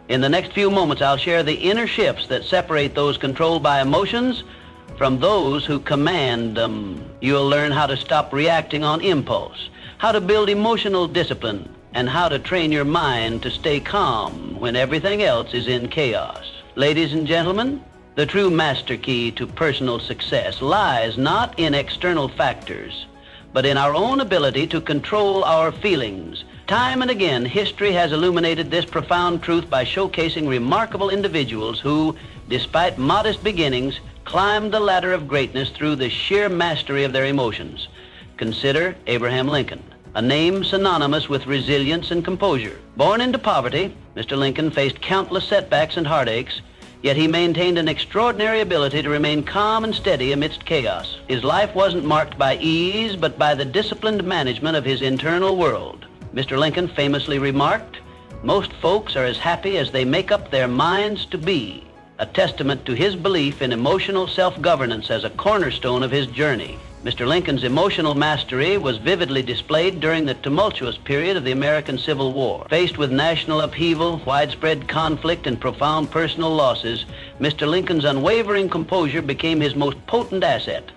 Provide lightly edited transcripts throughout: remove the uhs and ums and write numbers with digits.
In the next few moments, I'll share the inner shifts that separate those controlled by emotions from those who command them. You'll learn how to stop reacting on impulse, how to build emotional discipline, and how to train your mind to stay calm when everything else is in chaos. Ladies and gentlemen, the true master key to personal success lies not in external factors, but in our own ability to control our feelings. Time and again, history has illuminated this profound truth by showcasing remarkable individuals who, despite modest beginnings, climbed the ladder of greatness through the sheer mastery of their emotions. Consider Abraham Lincoln, a name synonymous with resilience and composure. Born into poverty, Mr. Lincoln faced countless setbacks and heartaches, yet he maintained an extraordinary ability to remain calm and steady amidst chaos. His life wasn't marked by ease, but by the disciplined management of his internal world. Mr. Lincoln famously remarked, "Most folks are as happy as they make up their minds to be," a testament to his belief in emotional self-governance as a cornerstone of his journey. Mr. Lincoln's emotional mastery was vividly displayed during the tumultuous period of the American Civil War. Faced with national upheaval, widespread conflict, and profound personal losses, Mr. Lincoln's unwavering composure became his most potent asset.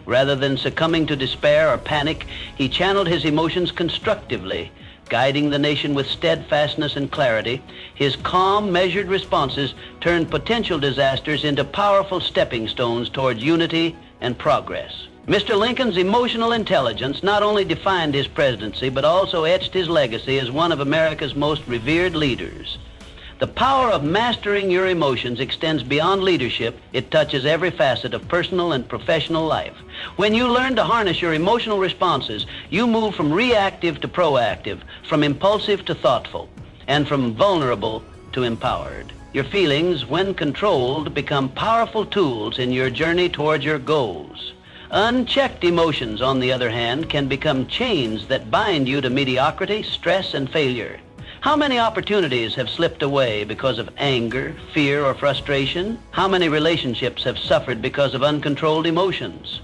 Rather than succumbing to despair or panic, he channeled his emotions constructively, guiding the nation with steadfastness and clarity. His calm, measured responses turned potential disasters into powerful stepping stones towards unity and progress. Mr. Lincoln's emotional intelligence not only defined his presidency, but also etched his legacy as one of America's most revered leaders. The power of mastering your emotions extends beyond leadership. It touches every facet of personal and professional life. When you learn to harness your emotional responses, you move from reactive to proactive, from impulsive to thoughtful, and from vulnerable to empowered. Your feelings, when controlled, become powerful tools in your journey towards your goals. Unchecked emotions, on the other hand, can become chains that bind you to mediocrity, stress, and failure. How many opportunities have slipped away because of anger, fear, or frustration? How many relationships have suffered because of uncontrolled emotions?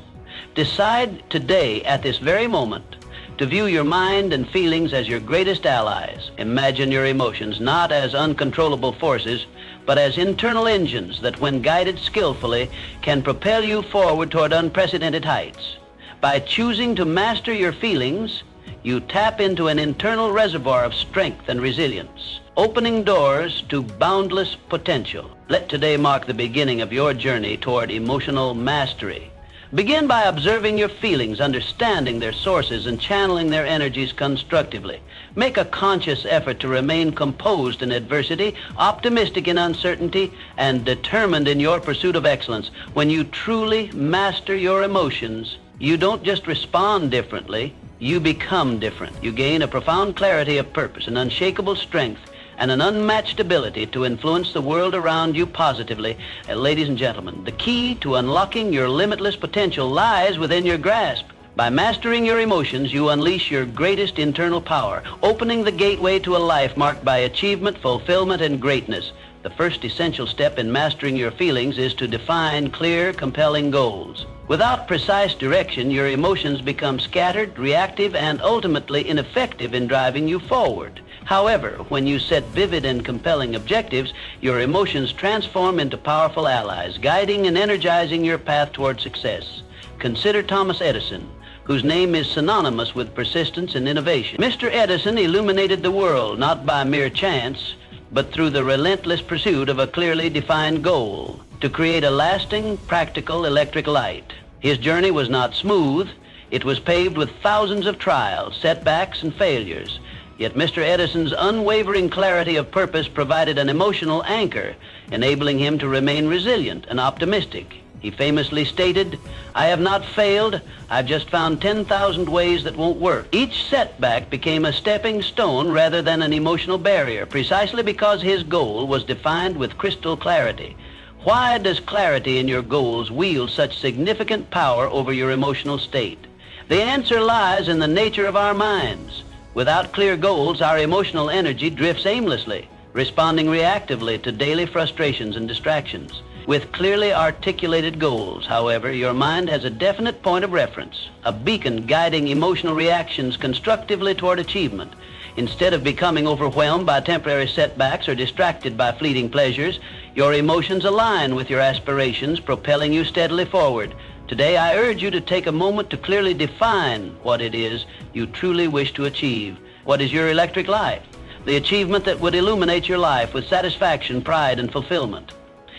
Decide today, at this very moment, to view your mind and feelings as your greatest allies. Imagine your emotions not as uncontrollable forces, but as internal engines that, when guided skillfully, can propel you forward toward unprecedented heights. By choosing to master your feelings, you tap into an internal reservoir of strength and resilience, opening doors to boundless potential. Let today mark the beginning of your journey toward emotional mastery. Begin by observing your feelings, understanding their sources, and channeling their energies constructively. Make a conscious effort to remain composed in adversity, optimistic in uncertainty, and determined in your pursuit of excellence. When you truly master your emotions, you don't just respond differently, you become different. You gain a profound clarity of purpose, an unshakable strength, and an unmatched ability to influence the world around you positively. Ladies and gentlemen, the key to unlocking your limitless potential lies within your grasp. By mastering your emotions, you unleash your greatest internal power, opening the gateway to a life marked by achievement, fulfillment, and greatness. The first essential step in mastering your feelings is to define clear, compelling goals. Without precise direction, your emotions become scattered, reactive, and ultimately ineffective in driving you forward. However, when you set vivid and compelling objectives, your emotions transform into powerful allies, guiding and energizing your path toward success. Consider Thomas Edison, whose name is synonymous with persistence and innovation. Mr. Edison illuminated the world not by mere chance, but through the relentless pursuit of a clearly defined goal, to create a lasting, practical electric light. His journey was not smooth. It was paved with thousands of trials, setbacks, and failures. Yet Mr. Edison's unwavering clarity of purpose provided an emotional anchor, enabling him to remain resilient and optimistic. He famously stated, "I have not failed, I've just found 10,000 ways that won't work." Each setback became a stepping stone rather than an emotional barrier, precisely because his goal was defined with crystal clarity. Why does clarity in your goals wield such significant power over your emotional state? The answer lies in the nature of our minds. Without clear goals, our emotional energy drifts aimlessly, responding reactively to daily frustrations and distractions. With clearly articulated goals, however, your mind has a definite point of reference, a beacon guiding emotional reactions constructively toward achievement. Instead of becoming overwhelmed by temporary setbacks or distracted by fleeting pleasures, your emotions align with your aspirations, propelling you steadily forward. Today, I urge you to take a moment to clearly define what it is you truly wish to achieve. What is your electric light? The achievement that would illuminate your life with satisfaction, pride, and fulfillment.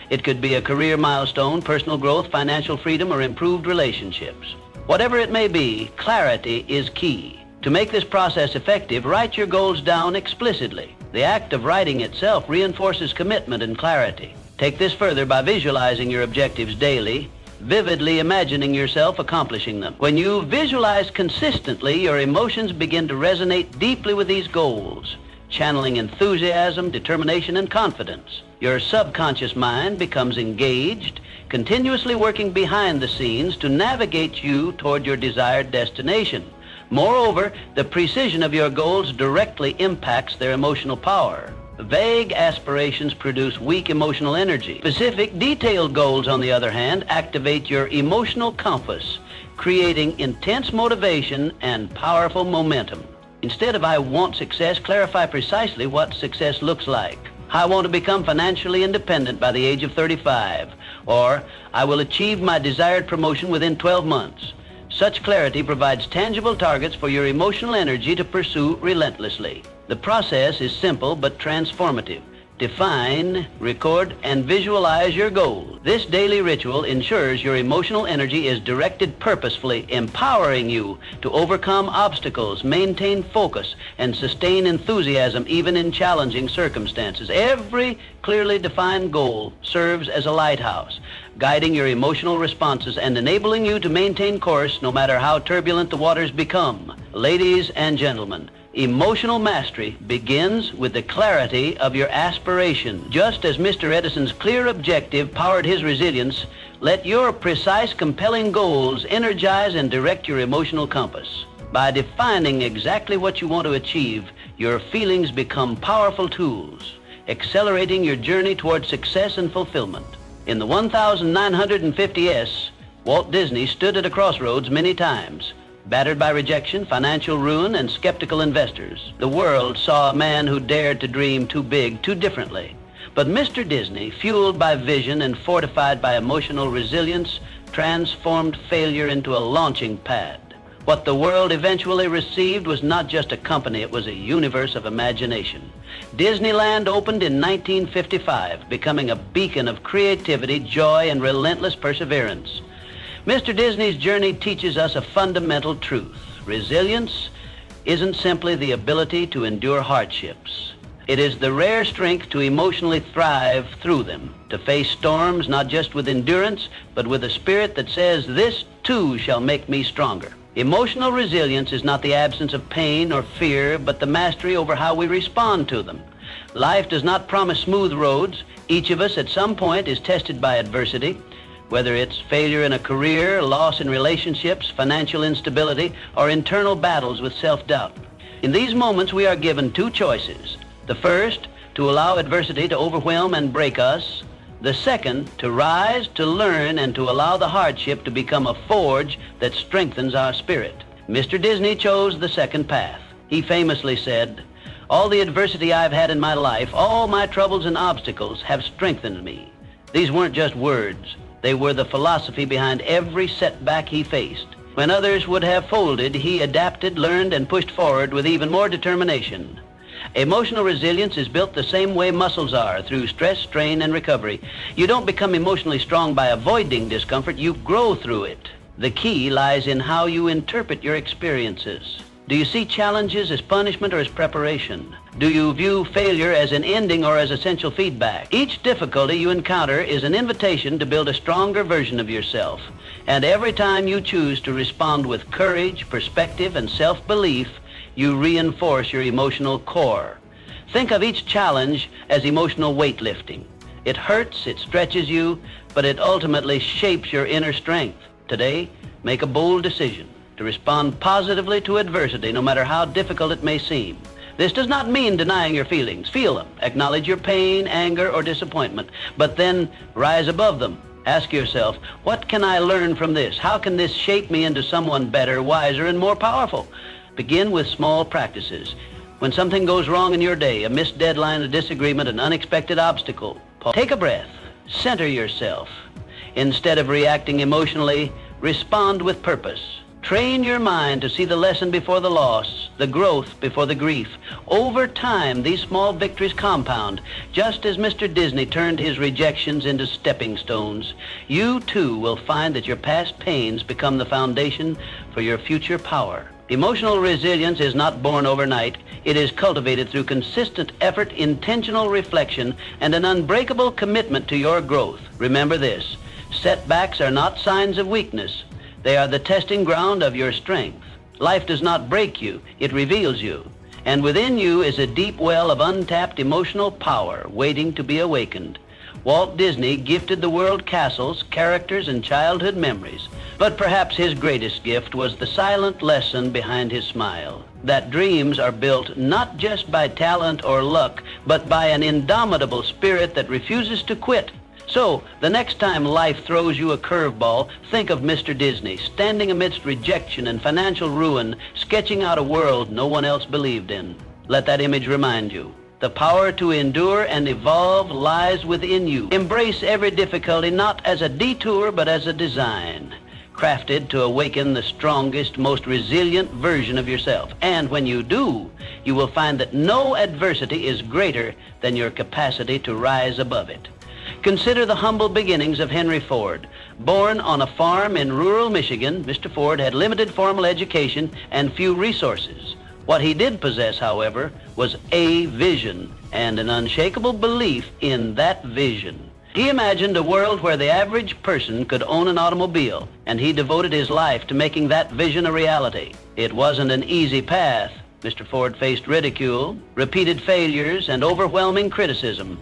It could be a career milestone, personal growth, financial freedom, or improved relationships. Whatever it may be, clarity is key. To make this process effective, write your goals down explicitly. The act of writing itself reinforces commitment and clarity. Take this further by visualizing your objectives daily, vividly imagining yourself accomplishing them. When you visualize consistently, your emotions begin to resonate deeply with these goals, channeling enthusiasm, determination, and confidence. Your subconscious mind becomes engaged, continuously working behind the scenes to navigate you toward your desired destination. Moreover, the precision of your goals directly impacts their emotional power. Vague aspirations produce weak emotional energy. Specific, detailed goals, on the other hand, activate your emotional compass, creating intense motivation and powerful momentum. Instead of "I want success," clarify precisely what success looks like. "I want to become financially independent by the age of 35," or "I will achieve my desired promotion within 12 months. Such clarity provides tangible targets for your emotional energy to pursue relentlessly. The process is simple but transformative. Define, record, and visualize your goals. This daily ritual ensures your emotional energy is directed purposefully, empowering you to overcome obstacles, maintain focus, and sustain enthusiasm even in challenging circumstances. Every clearly defined goal serves as a lighthouse, guiding your emotional responses and enabling you to maintain course no matter how turbulent the waters become. Ladies and gentlemen, emotional mastery begins with the clarity of your aspiration. Just as Mr. Edison's clear objective powered his resilience, let your precise, compelling goals energize and direct your emotional compass. By defining exactly what you want to achieve, your feelings become powerful tools, accelerating your journey toward success and fulfillment. In the 1950s, Walt Disney stood at a crossroads many times. Battered by rejection, financial ruin, and skeptical investors, the world saw a man who dared to dream too big, too differently. But Mr. Disney, fueled by vision and fortified by emotional resilience, transformed failure into a launching pad. What the world eventually received was not just a company, it was a universe of imagination. Disneyland opened in 1955, becoming a beacon of creativity, joy, and relentless perseverance. Mr. Disney's journey teaches us a fundamental truth. Resilience isn't simply the ability to endure hardships. It is the rare strength to emotionally thrive through them, to face storms not just with endurance, but with a spirit that says, "This too shall make me stronger." Emotional resilience is not the absence of pain or fear, but the mastery over how we respond to them. Life does not promise smooth roads. Each of us at some point is tested by adversity. Whether it's failure in a career, loss in relationships, financial instability, or internal battles with self-doubt. In these moments, we are given two choices. The first, to allow adversity to overwhelm and break us. The second, to rise, to learn, and to allow the hardship to become a forge that strengthens our spirit. Mr. Disney chose the second path. He famously said, "All the adversity I've had in my life, all my troubles and obstacles have strengthened me." These weren't just words. They were the philosophy behind every setback he faced. When others would have folded, he adapted, learned, and pushed forward with even more determination. Emotional resilience is built the same way muscles are, through stress, strain, and recovery. You don't become emotionally strong by avoiding discomfort, you grow through it. The key lies in how you interpret your experiences. Do you see challenges as punishment or as preparation? Do you view failure as an ending or as essential feedback? Each difficulty you encounter is an invitation to build a stronger version of yourself. And every time you choose to respond with courage, perspective, and self-belief, you reinforce your emotional core. Think of each challenge as emotional weightlifting. It hurts, it stretches you, but it ultimately shapes your inner strength. Today, make a bold decision to respond positively to adversity, no matter how difficult it may seem. This does not mean denying your feelings. Feel them. Acknowledge your pain, anger, or disappointment, but then rise above them. Ask yourself, what can I learn from this? How can this shape me into someone better, wiser, and more powerful? Begin with small practices. When something goes wrong in your day, a missed deadline, a disagreement, an unexpected obstacle, take a breath, center yourself. Instead of reacting emotionally, respond with purpose. Train your mind to see the lesson before the loss, the growth before the grief. Over time, these small victories compound. Just as Mr. Disney turned his rejections into stepping stones, you too will find that your past pains become the foundation for your future power. Emotional resilience is not born overnight. It is cultivated through consistent effort, intentional reflection, and an unbreakable commitment to your growth. Remember this: setbacks are not signs of weakness. They are the testing ground of your strength. Life does not break you, it reveals you. And within you is a deep well of untapped emotional power waiting to be awakened. Walt Disney gifted the world castles, characters, and childhood memories. But perhaps his greatest gift was the silent lesson behind his smile. That dreams are built not just by talent or luck, but by an indomitable spirit that refuses to quit. So, the next time life throws you a curveball, think of Mr. Disney, standing amidst rejection and financial ruin, sketching out a world no one else believed in. Let that image remind you: the power to endure and evolve lies within you. Embrace every difficulty not as a detour, but as a design, crafted to awaken the strongest, most resilient version of yourself. And when you do, you will find that no adversity is greater than your capacity to rise above it. Consider the humble beginnings of Henry Ford. Born on a farm in rural Michigan, Mr. Ford had limited formal education and few resources. What he did possess, however, was a vision and an unshakable belief in that vision. He imagined a world where the average person could own an automobile, and he devoted his life to making that vision a reality. It wasn't an easy path. Mr. Ford faced ridicule, repeated failures, and overwhelming criticism.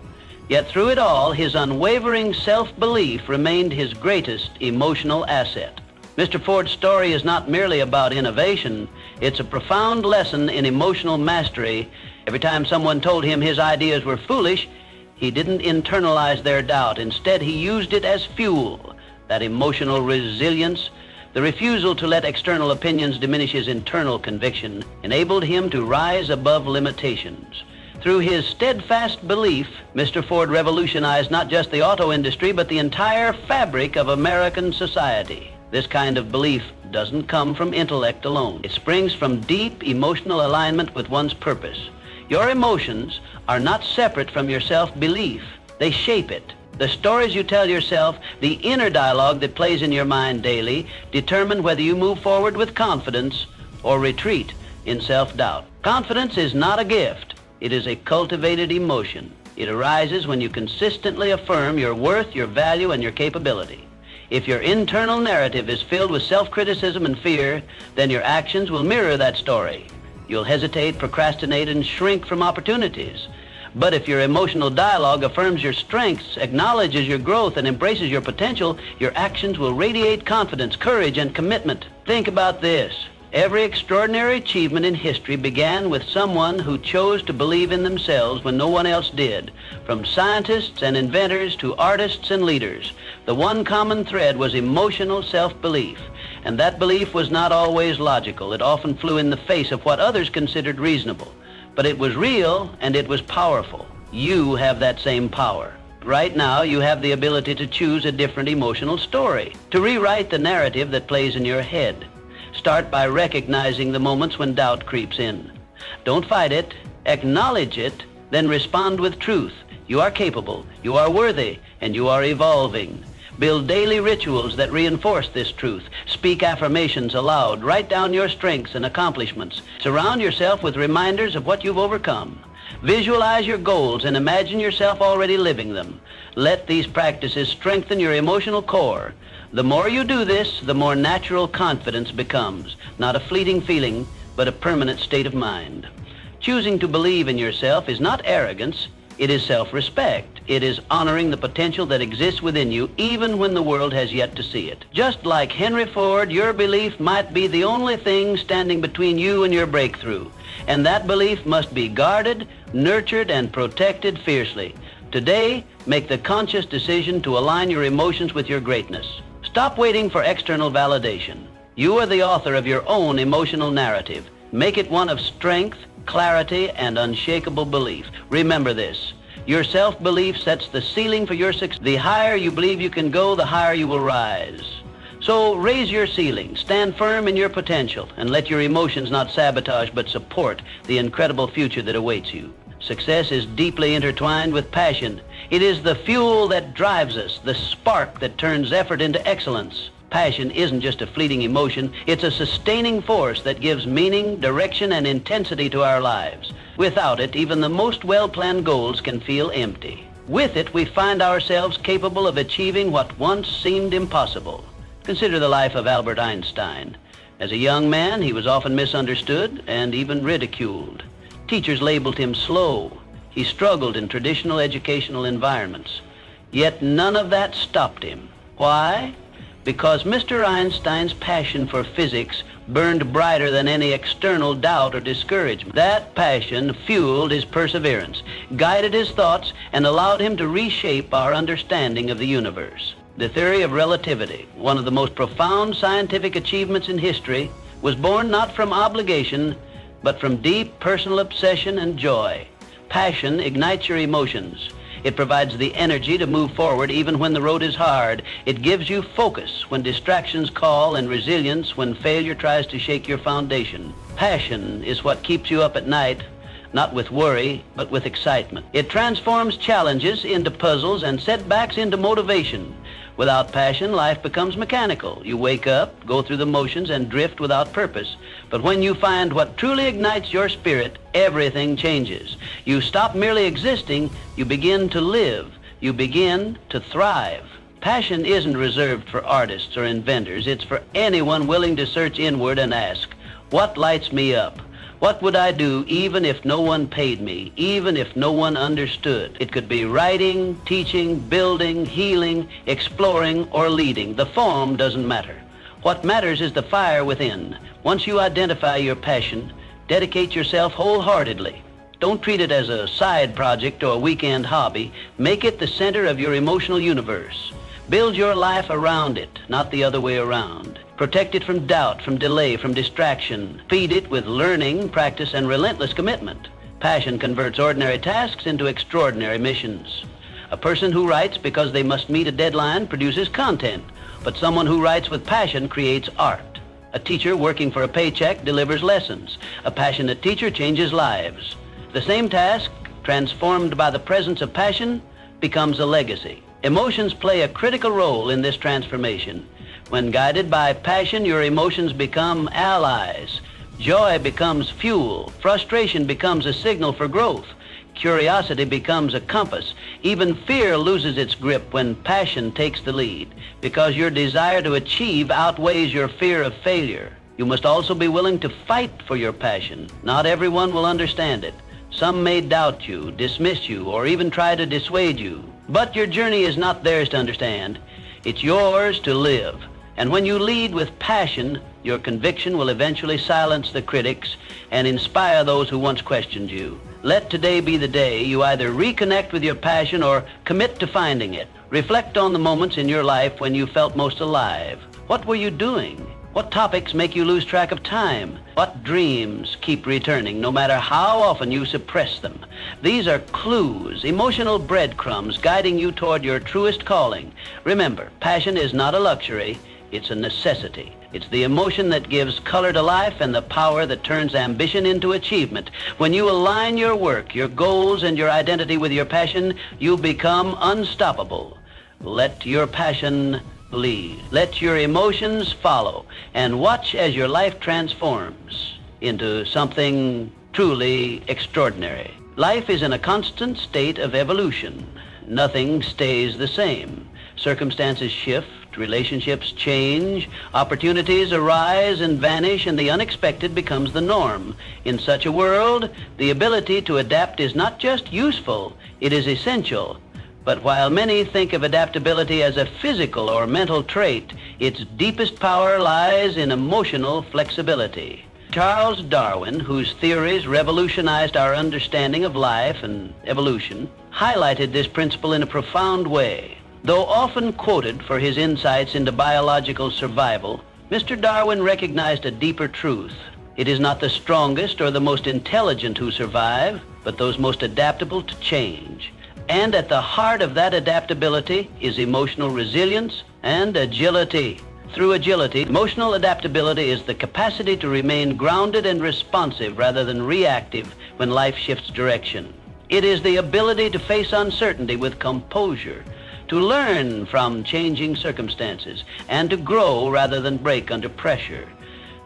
Yet through it all, his unwavering self-belief remained his greatest emotional asset. Mr. Ford's story is not merely about innovation. It's a profound lesson in emotional mastery. Every time someone told him his ideas were foolish, he didn't internalize their doubt. Instead, he used it as fuel. That emotional resilience, the refusal to let external opinions diminish his internal conviction, enabled him to rise above limitations. Through his steadfast belief, Mr. Ford revolutionized not just the auto industry, but the entire fabric of American society. This kind of belief doesn't come from intellect alone. It springs from deep emotional alignment with one's purpose. Your emotions are not separate from your self-belief. They shape it. The stories you tell yourself, the inner dialogue that plays in your mind daily, determine whether you move forward with confidence or retreat in self-doubt. Confidence is not a gift. It is a cultivated emotion. It arises when you consistently affirm your worth, your value, and your capability. If your internal narrative is filled with self-criticism and fear, then your actions will mirror that story. You'll hesitate, procrastinate, and shrink from opportunities. But if your emotional dialogue affirms your strengths, acknowledges your growth, and embraces your potential, your actions will radiate confidence, courage, and commitment. Think about this. Every extraordinary achievement in history began with someone who chose to believe in themselves when no one else did. From scientists and inventors to artists and leaders, the one common thread was emotional self-belief. And that belief was not always logical. It often flew in the face of what others considered reasonable. But it was real and it was powerful. You have that same power. Right now, you have the ability to choose a different emotional story, to rewrite the narrative that plays in your head. Start by recognizing the moments when doubt creeps in. Don't fight it, acknowledge it, then respond with truth. You are capable, you are worthy, and you are evolving. Build daily rituals that reinforce this truth. Speak affirmations aloud. Write down your strengths and accomplishments. Surround yourself with reminders of what you've overcome. Visualize your goals and imagine yourself already living them. Let these practices strengthen your emotional core. The more you do this, the more natural confidence becomes. Not a fleeting feeling, but a permanent state of mind. Choosing to believe in yourself is not arrogance. It is self-respect. It is honoring the potential that exists within you, even when the world has yet to see it. Just like Henry Ford, your belief might be the only thing standing between you and your breakthrough. And that belief must be guarded, nurtured, and protected fiercely. Today, make the conscious decision to align your emotions with your greatness. Stop waiting for external validation. You are the author of your own emotional narrative. Make it one of strength, clarity, and unshakable belief. Remember this. Your self-belief sets the ceiling for your success. The higher you believe you can go, the higher you will rise. So raise your ceiling, stand firm in your potential, and let your emotions not sabotage but support the incredible future that awaits you. Success is deeply intertwined with passion. It is the fuel that drives us, the spark that turns effort into excellence. Passion isn't just a fleeting emotion, it's a sustaining force that gives meaning, direction, and intensity to our lives. Without it, even the most well-planned goals can feel empty. With it, we find ourselves capable of achieving what once seemed impossible. Consider the life of Albert Einstein. As a young man, he was often misunderstood and even ridiculed. Teachers labeled him slow. He struggled in traditional educational environments. Yet none of that stopped him. Why? Because Mr. Einstein's passion for physics burned brighter than any external doubt or discouragement. That passion fueled his perseverance, guided his thoughts, and allowed him to reshape our understanding of the universe. The theory of relativity, one of the most profound scientific achievements in history, was born not from obligation, but from deep personal obsession and joy. Passion ignites your emotions. It provides the energy to move forward even when the road is hard. It gives you focus when distractions call and resilience when failure tries to shake your foundation. Passion is what keeps you up at night, not with worry, but with excitement. It transforms challenges into puzzles and setbacks into motivation. Without passion, life becomes mechanical. You wake up, go through the motions, and drift without purpose. But when you find what truly ignites your spirit, everything changes. You stop merely existing, you begin to live. You begin to thrive. Passion isn't reserved for artists or inventors. It's for anyone willing to search inward and ask, what lights me up? What would I do even if no one paid me, even if no one understood? It could be writing, teaching, building, healing, exploring, or leading. The form doesn't matter. What matters is the fire within. Once you identify your passion, dedicate yourself wholeheartedly. Don't treat it as a side project or a weekend hobby. Make it the center of your emotional universe. Build your life around it, not the other way around. Protect it from doubt, from delay, from distraction. Feed it with learning, practice, and relentless commitment. Passion converts ordinary tasks into extraordinary missions. A person who writes because they must meet a deadline produces content, but someone who writes with passion creates art. A teacher working for a paycheck delivers lessons. A passionate teacher changes lives. The same task, transformed by the presence of passion, becomes a legacy. Emotions play a critical role in this transformation. When guided by passion, your emotions become allies. Joy becomes fuel. Frustration becomes a signal for growth. Curiosity becomes a compass. Even fear loses its grip when passion takes the lead, because your desire to achieve outweighs your fear of failure. You must also be willing to fight for your passion. Not everyone will understand it. Some may doubt you, dismiss you, or even try to dissuade you. But your journey is not theirs to understand. It's yours to live. And when you lead with passion, your conviction will eventually silence the critics and inspire those who once questioned you. Let today be the day you either reconnect with your passion or commit to finding it. Reflect on the moments in your life when you felt most alive. What were you doing? What topics make you lose track of time? What dreams keep returning no matter how often you suppress them? These are clues, emotional breadcrumbs guiding you toward your truest calling. Remember, passion is not a luxury. It's a necessity. It's the emotion that gives color to life and the power that turns ambition into achievement. When you align your work, your goals, and your identity with your passion, you become unstoppable. Let your passion lead. Let your emotions follow, and watch as your life transforms into something truly extraordinary. Life is in a constant state of evolution. Nothing stays the same. Circumstances shift, relationships change, opportunities arise and vanish, and the unexpected becomes the norm. In such a world, the ability to adapt is not just useful, it is essential. But while many think of adaptability as a physical or mental trait, its deepest power lies in emotional flexibility. Charles Darwin, whose theories revolutionized our understanding of life and evolution, highlighted this principle in a profound way. Though often quoted for his insights into biological survival, Mr. Darwin recognized a deeper truth. It is not the strongest or the most intelligent who survive, but those most adaptable to change. And at the heart of that adaptability is emotional resilience and agility. Through agility, emotional adaptability is the capacity to remain grounded and responsive rather than reactive when life shifts direction. It is the ability to face uncertainty with composure, to learn from changing circumstances, and to grow rather than break under pressure.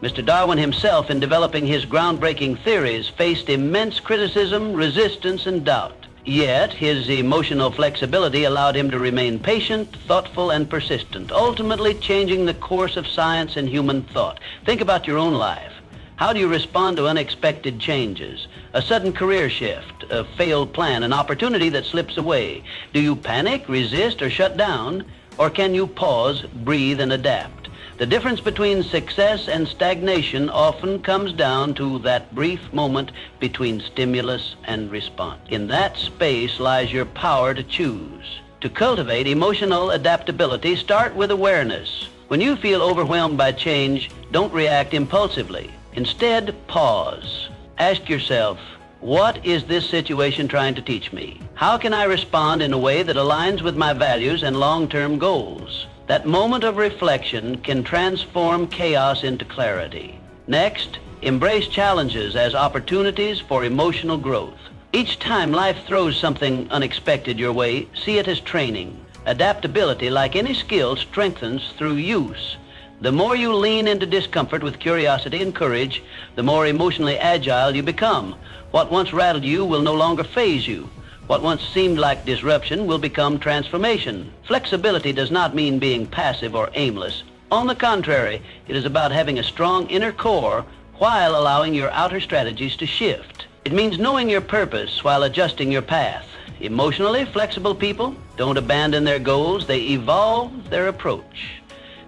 Mr. Darwin himself, in developing his groundbreaking theories, faced immense criticism, resistance, and doubt. Yet, his emotional flexibility allowed him to remain patient, thoughtful, and persistent, ultimately changing the course of science and human thought. Think about your own life. How do you respond to unexpected changes? A sudden career shift, a failed plan, an opportunity that slips away. Do you panic, resist, or shut down? Or can you pause, breathe, and adapt? The difference between success and stagnation often comes down to that brief moment between stimulus and response. In that space lies your power to choose. To cultivate emotional adaptability, start with awareness. When you feel overwhelmed by change, don't react impulsively. Instead, pause. Ask yourself, what is this situation trying to teach me? How can I respond in a way that aligns with my values and long-term goals? That moment of reflection can transform chaos into clarity. Next, embrace challenges as opportunities for emotional growth. Each time life throws something unexpected your way, see it as training. Adaptability, like any skill, strengthens through use. The more you lean into discomfort with curiosity and courage, the more emotionally agile you become. What once rattled you will no longer faze you. What once seemed like disruption will become transformation. Flexibility does not mean being passive or aimless. On the contrary, it is about having a strong inner core while allowing your outer strategies to shift. It means knowing your purpose while adjusting your path. Emotionally flexible people don't abandon their goals, they evolve their approach.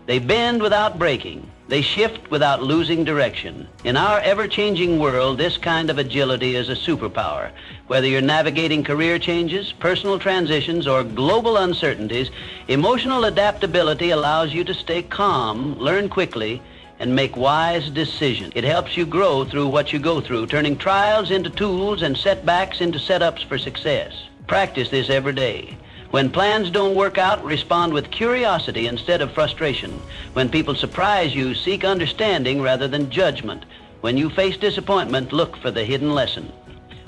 They bend without breaking. They shift without losing direction. In our ever-changing world, this kind of agility is a superpower. Whether you're navigating career changes, personal transitions, or global uncertainties, emotional adaptability allows you to stay calm, learn quickly, and make wise decisions. It helps you grow through what you go through, turning trials into tools and setbacks into setups for success. Practice this every day. When plans don't work out, respond with curiosity instead of frustration. When people surprise you, seek understanding rather than judgment. When you face disappointment, look for the hidden lesson.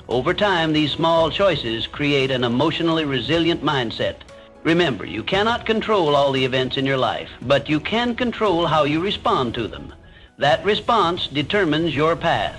Over time, these small choices create an emotionally resilient mindset. Remember, you cannot control all the events in your life, but you can control how you respond to them. That response determines your path.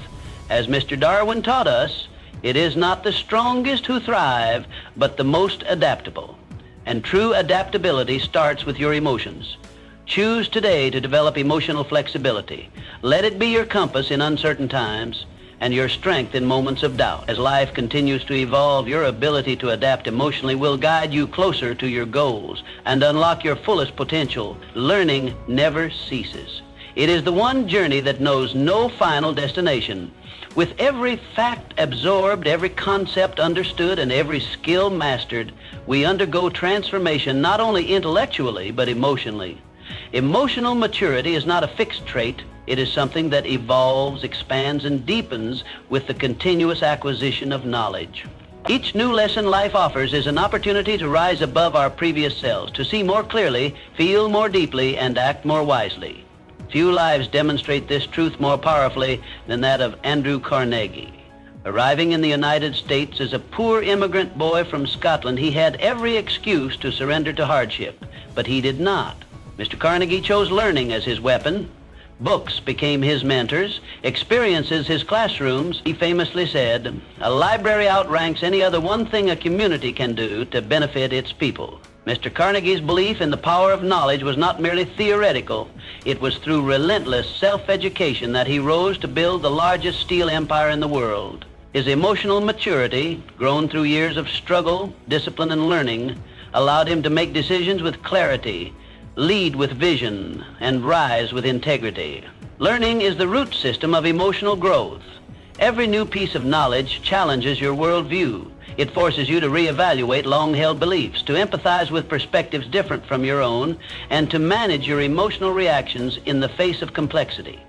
As Mr. Darwin taught us, it is not the strongest who thrive, but the most adaptable. And true adaptability starts with your emotions. Choose today to develop emotional flexibility. Let it be your compass in uncertain times and your strength in moments of doubt. As life continues to evolve, your ability to adapt emotionally will guide you closer to your goals and unlock your fullest potential. Learning never ceases. It is the one journey that knows no final destination. With every fact absorbed, every concept understood, and every skill mastered, we undergo transformation not only intellectually, but emotionally. Emotional maturity is not a fixed trait. It is something that evolves, expands, and deepens with the continuous acquisition of knowledge. Each new lesson life offers is an opportunity to rise above our previous selves, to see more clearly, feel more deeply, and act more wisely. Few lives demonstrate this truth more powerfully than that of Andrew Carnegie. Arriving in the United States as a poor immigrant boy from Scotland, he had every excuse to surrender to hardship, but he did not. Mr. Carnegie chose learning as his weapon. Books became his mentors, experiences his classrooms. He famously said, "A library outranks any other one thing a community can do to benefit its people." Mr. Carnegie's belief in the power of knowledge was not merely theoretical. It was through relentless self-education that he rose to build the largest steel empire in the world. His emotional maturity, grown through years of struggle, discipline, and learning, allowed him to make decisions with clarity, lead with vision, and rise with integrity. Learning is the root system of emotional growth. Every new piece of knowledge challenges your worldview. It forces you to reevaluate long-held beliefs, to empathize with perspectives different from your own, and to manage your emotional reactions in the face of complexity.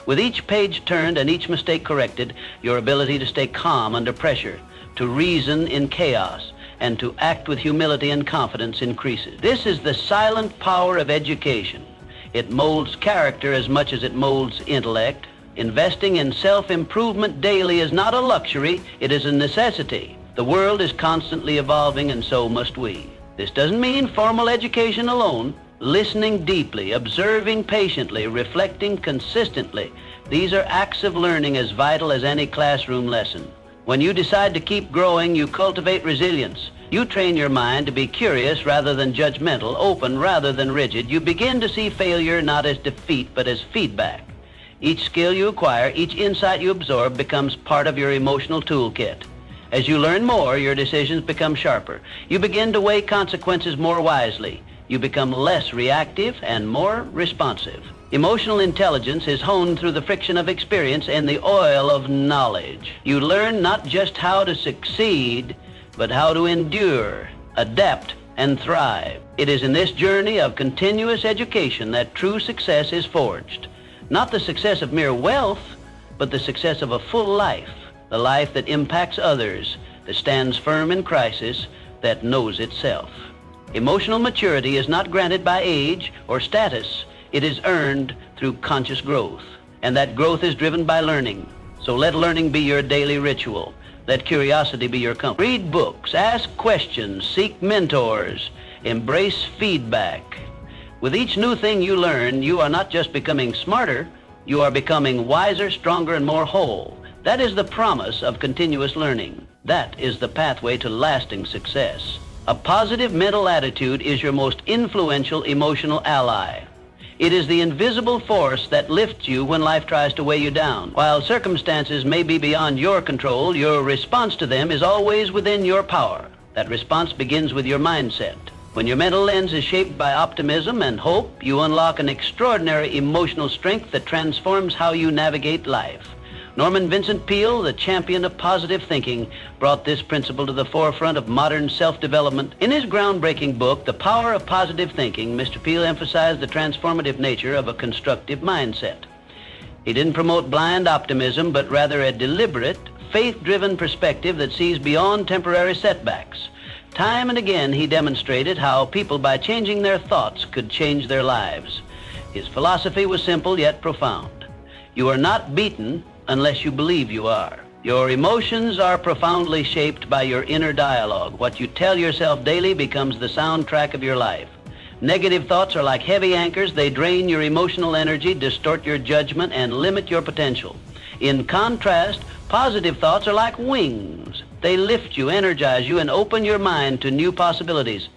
With each page turned and each mistake corrected, your ability to stay calm under pressure, to reason in chaos, and to act with humility and confidence increases. This is the silent power of education. It molds character as much as it molds intellect. Investing in self-improvement daily is not a luxury, it is a necessity. The world is constantly evolving, and so must we. This doesn't mean formal education alone. Listening deeply, observing patiently, reflecting consistently. These are acts of learning as vital as any classroom lesson. When you decide to keep growing, you cultivate resilience. You train your mind to be curious rather than judgmental, open rather than rigid. You begin to see failure not as defeat, but as feedback. Each skill you acquire, each insight you absorb becomes part of your emotional toolkit. As you learn more, your decisions become sharper. You begin to weigh consequences more wisely. You become less reactive and more responsive. Emotional intelligence is honed through the friction of experience and the oil of knowledge. You learn not just how to succeed, but how to endure, adapt, and thrive. It is in this journey of continuous education that true success is forged. Not the success of mere wealth, but the success of a full life, the life that impacts others, that stands firm in crisis, that knows itself. Emotional maturity is not granted by age or status. It is earned through conscious growth. And that growth is driven by learning. So let learning be your daily ritual. Let curiosity be your company. Read books, ask questions, seek mentors, embrace feedback. With each new thing you learn, you are not just becoming smarter, you are becoming wiser, stronger, and more whole. That is the promise of continuous learning. That is the pathway to lasting success. A positive mental attitude is your most influential emotional ally. It is the invisible force that lifts you when life tries to weigh you down. While circumstances may be beyond your control, your response to them is always within your power. That response begins with your mindset. When your mental lens is shaped by optimism and hope, you unlock an extraordinary emotional strength that transforms how you navigate life. Norman Vincent Peale, the champion of positive thinking, brought this principle to the forefront of modern self-development. In his groundbreaking book, The Power of Positive Thinking, Mr. Peale emphasized the transformative nature of a constructive mindset. He didn't promote blind optimism, but rather a deliberate, faith-driven perspective that sees beyond temporary setbacks. Time and again, he demonstrated how people, by changing their thoughts, could change their lives. His philosophy was simple yet profound. You are not beaten unless you believe you are. Your emotions are profoundly shaped by your inner dialogue. What you tell yourself daily becomes the soundtrack of your life. Negative thoughts are like heavy anchors. They drain your emotional energy, distort your judgment, and limit your potential. In contrast, positive thoughts are like wings. They lift you, energize you, and open your mind to new possibilities.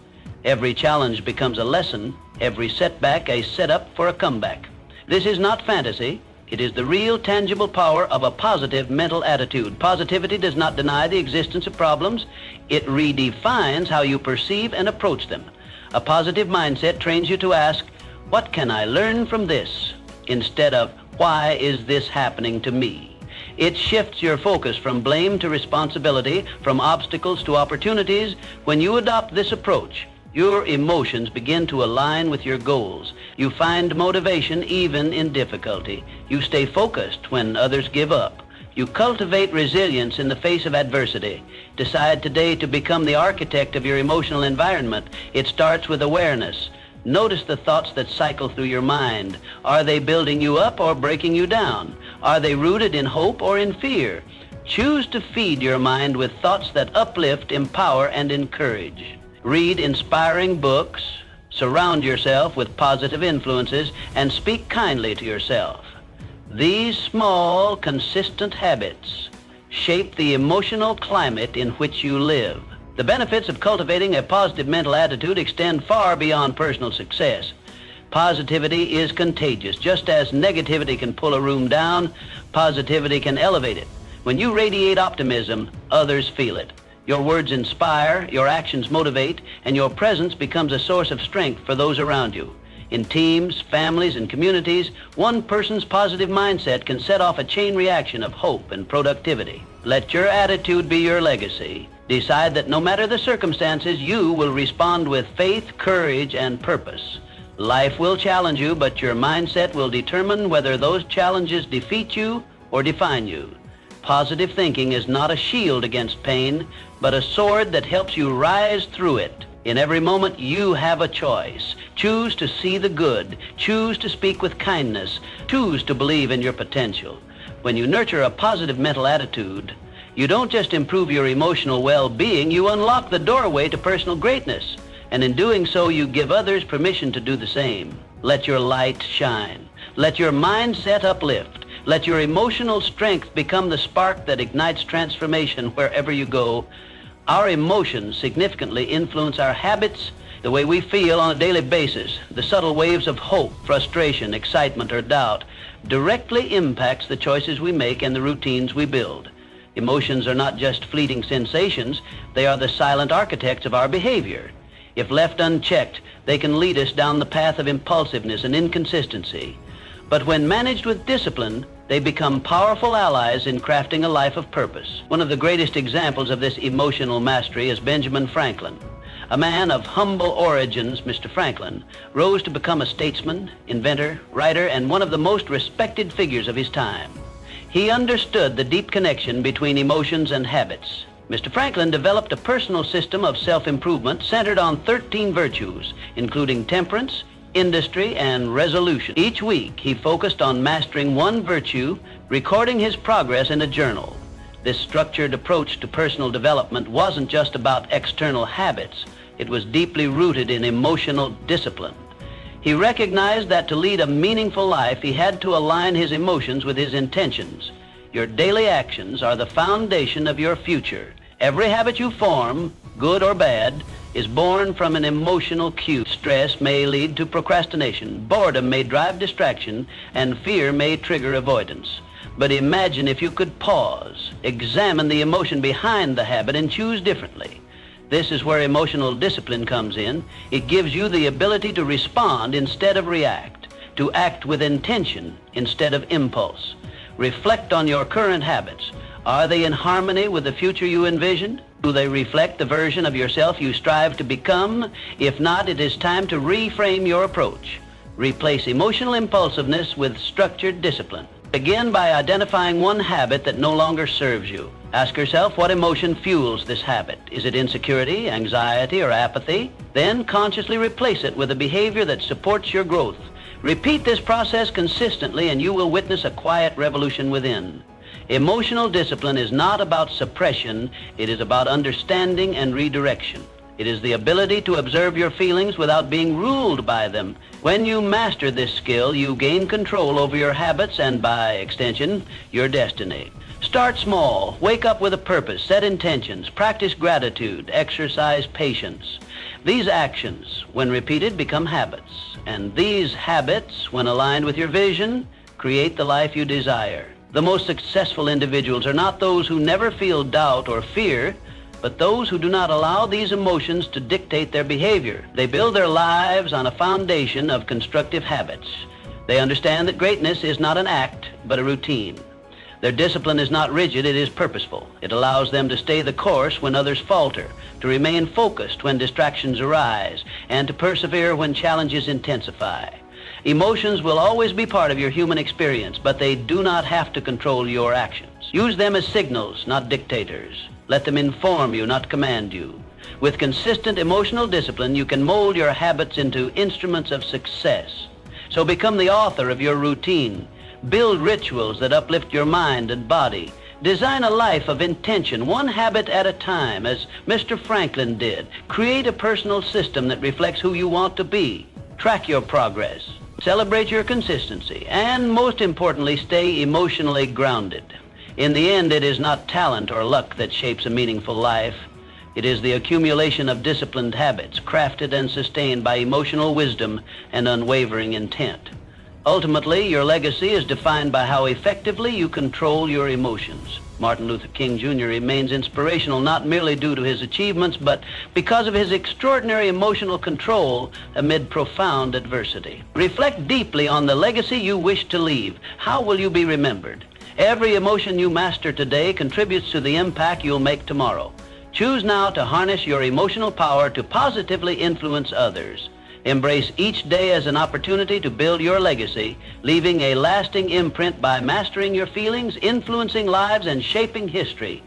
Every challenge becomes a lesson, every setback a setup for a comeback. This is not fantasy. It is the real, tangible power of a positive mental attitude. Positivity does not deny the existence of problems. It redefines how you perceive and approach them. A positive mindset trains you to ask, what can I learn from this? Instead of, why is this happening to me? It shifts your focus from blame to responsibility, from obstacles to opportunities. When you adopt this approach, your emotions begin to align with your goals. You find motivation even in difficulty. You stay focused when others give up. You cultivate resilience in the face of adversity. Decide today to become the architect of your emotional environment. It starts with awareness. Notice the thoughts that cycle through your mind. Are they building you up or breaking you down? Are they rooted in hope or in fear? Choose to feed your mind with thoughts that uplift, empower, and encourage. Read inspiring books, surround yourself with positive influences, and speak kindly to yourself. These small, consistent habits shape the emotional climate in which you live. The benefits of cultivating a positive mental attitude extend far beyond personal success. Positivity is contagious. Just as negativity can pull a room down, positivity can elevate it. When you radiate optimism, others feel it. Your words inspire, your actions motivate, and your presence becomes a source of strength for those around you. In teams, families, and communities, one person's positive mindset can set off a chain reaction of hope and productivity. Let your attitude be your legacy. Decide that no matter the circumstances, you will respond with faith, courage, and purpose. Life will challenge you, but your mindset will determine whether those challenges defeat you or define you. Positive thinking is not a shield against pain, but a sword that helps you rise through it. In every moment, you have a choice. Choose to see the good. Choose to speak with kindness. Choose to believe in your potential. When you nurture a positive mental attitude, you don't just improve your emotional well-being, you unlock the doorway to personal greatness. And in doing so, you give others permission to do the same. Let your light shine. Let your mindset uplift. Let your emotional strength become the spark that ignites transformation wherever you go. Our emotions significantly influence our habits, the way we feel on a daily basis. The subtle waves of hope, frustration, excitement, or doubt directly impacts the choices we make and the routines we build. Emotions are not just fleeting sensations, they are the silent architects of our behavior. If left unchecked, they can lead us down the path of impulsiveness and inconsistency. But when managed with discipline, they become powerful allies in crafting a life of purpose. One of the greatest examples of this emotional mastery is Benjamin Franklin. A man of humble origins, Mr. Franklin rose to become a statesman, inventor, writer, and one of the most respected figures of his time. He understood the deep connection between emotions and habits. Mr. Franklin developed a personal system of self-improvement centered on 13 virtues, including temperance, industry, and resolution. Each week, he focused on mastering one virtue, recording his progress in a journal. This structured approach to personal development wasn't just about external habits. It was deeply rooted in emotional discipline. He recognized that to lead a meaningful life, he had to align his emotions with his intentions. Your daily actions are the foundation of your future. Every habit you form, good or bad, is born from an emotional cue. Stress may lead to procrastination, boredom may drive distraction, and fear may trigger avoidance. But imagine if you could pause, examine the emotion behind the habit, and choose differently. This is where emotional discipline comes in. It gives you the ability to respond instead of react, to act with intention instead of impulse. Reflect on your current habits. Are they in harmony with the future you envisioned? Do they reflect the version of yourself you strive to become? If not, it is time to reframe your approach. Replace emotional impulsiveness with structured discipline. Begin by identifying one habit that no longer serves you. Ask yourself what emotion fuels this habit. Is it insecurity, anxiety, or apathy? Then consciously replace it with a behavior that supports your growth. Repeat this process consistently and you will witness a quiet revolution within. Emotional discipline is not about suppression, it is about understanding and redirection. It is the ability to observe your feelings without being ruled by them. When you master this skill, you gain control over your habits and, by extension, your destiny. Start small, wake up with a purpose, set intentions, practice gratitude, exercise patience. These actions, when repeated, become habits. And these habits, when aligned with your vision, create the life you desire. The most successful individuals are not those who never feel doubt or fear, but those who do not allow these emotions to dictate their behavior. They build their lives on a foundation of constructive habits. They understand that greatness is not an act, but a routine. Their discipline is not rigid, it is purposeful. It allows them to stay the course when others falter, to remain focused when distractions arise, and to persevere when challenges intensify. Emotions will always be part of your human experience, but they do not have to control your actions. Use them as signals, not dictators. Let them inform you, not command you. With consistent emotional discipline, you can mold your habits into instruments of success. So become the author of your routine. Build rituals that uplift your mind and body. Design a life of intention, one habit at a time, as Mr. Franklin did. Create a personal system that reflects who you want to be. Track your progress. Celebrate your consistency. And most importantly, stay emotionally grounded. In the end, it is not talent or luck that shapes a meaningful life. It is the accumulation of disciplined habits, crafted and sustained by emotional wisdom and unwavering intent. Ultimately, your legacy is defined by how effectively you control your emotions. Martin Luther King Jr. remains inspirational not merely due to his achievements, but because of his extraordinary emotional control amid profound adversity. Reflect deeply on the legacy you wish to leave. How will you be remembered? Every emotion you master today contributes to the impact you'll make tomorrow. Choose now to harness your emotional power to positively influence others. Embrace each day as an opportunity to build your legacy, leaving a lasting imprint by mastering your feelings, influencing lives, and shaping history.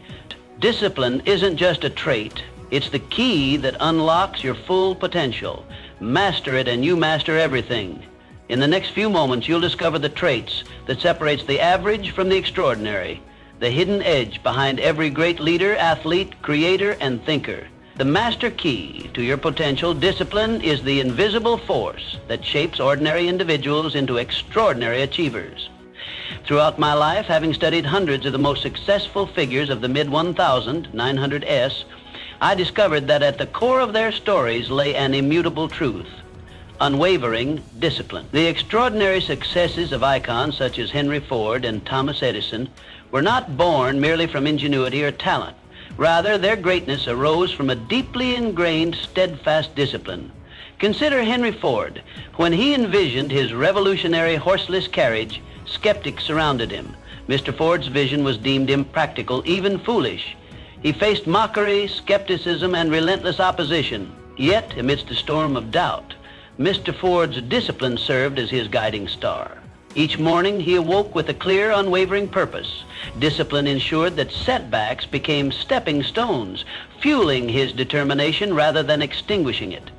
Discipline isn't just a trait. It's the key that unlocks your full potential. Master it and you master everything. In the next few moments, you'll discover the traits that separates the average from the extraordinary, the hidden edge behind every great leader, athlete, creator, and thinker. The master key to your potential, discipline, is the invisible force that shapes ordinary individuals into extraordinary achievers. Throughout my life, having studied hundreds of the most successful figures of the mid-1900s, I discovered that at the core of their stories lay an immutable truth: unwavering discipline. The extraordinary successes of icons such as Henry Ford and Thomas Edison were not born merely from ingenuity or talent. Rather, their greatness arose from a deeply ingrained, steadfast discipline. Consider Henry Ford. When he envisioned his revolutionary horseless carriage, skeptics surrounded him. Mr. Ford's vision was deemed impractical, even foolish. He faced mockery, skepticism, and relentless opposition. Yet, amidst a storm of doubt, Mr. Ford's discipline served as his guiding star. Each morning, he awoke with a clear, unwavering purpose. Discipline ensured that setbacks became stepping stones, fueling his determination rather than extinguishing it.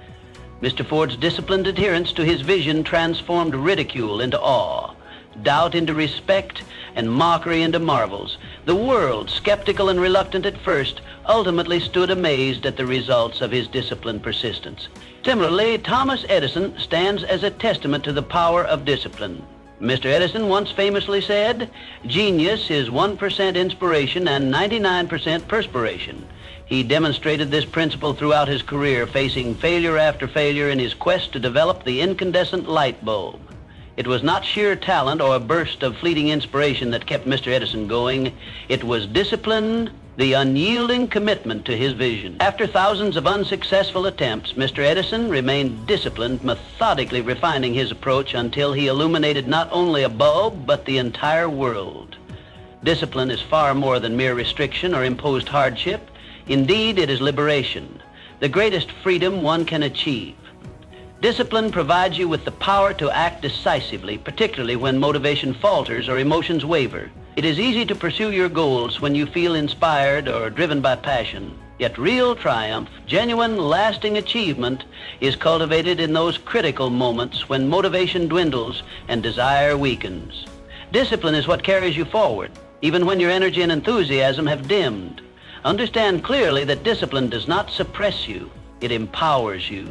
Mr. Ford's disciplined adherence to his vision transformed ridicule into awe, doubt into respect, and mockery into marvels. The world, skeptical and reluctant at first, ultimately stood amazed at the results of his disciplined persistence. Similarly, Thomas Edison stands as a testament to the power of discipline. Mr. Edison once famously said, "Genius is 1% inspiration and 99% perspiration." He demonstrated this principle throughout his career, facing failure after failure in his quest to develop the incandescent light bulb. It was not sheer talent or a burst of fleeting inspiration that kept Mr. Edison going. It was discipline, the unyielding commitment to his vision. After thousands of unsuccessful attempts, Mr. Edison remained disciplined, methodically refining his approach until he illuminated not only a bulb, but the entire world. Discipline is far more than mere restriction or imposed hardship. Indeed, it is liberation, the greatest freedom one can achieve. Discipline provides you with the power to act decisively, particularly when motivation falters or emotions waver. It is easy to pursue your goals when you feel inspired or driven by passion. Yet real triumph, genuine, lasting achievement is cultivated in those critical moments when motivation dwindles and desire weakens. Discipline is what carries you forward, even when your energy and enthusiasm have dimmed. Understand clearly that discipline does not suppress you, it empowers you.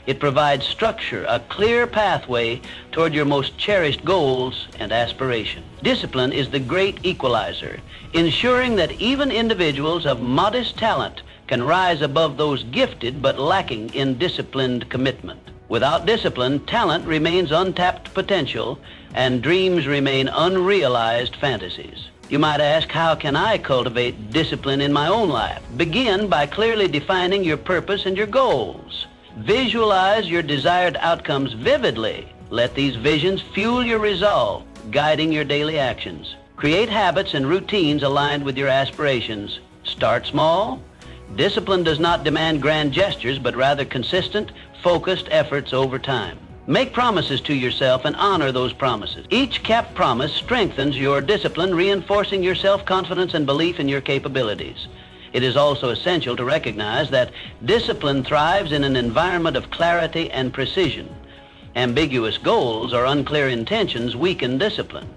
It provides structure, a clear pathway toward your most cherished goals and aspirations. Discipline is the great equalizer, ensuring that even individuals of modest talent can rise above those gifted but lacking in disciplined commitment. Without discipline, talent remains untapped potential and dreams remain unrealized fantasies. You might ask, how can I cultivate discipline in my own life? Begin by clearly defining your purpose and your goals. Visualize your desired outcomes vividly. Let these visions fuel your resolve, guiding your daily actions. Create habits and routines aligned with your aspirations. Start small. Discipline does not demand grand gestures, but rather consistent, focused efforts over time. Make promises to yourself and honor those promises. Each kept promise strengthens your discipline, reinforcing your self-confidence and belief in your capabilities. It is also essential to recognize that discipline thrives in an environment of clarity and precision. Ambiguous goals or unclear intentions weaken discipline.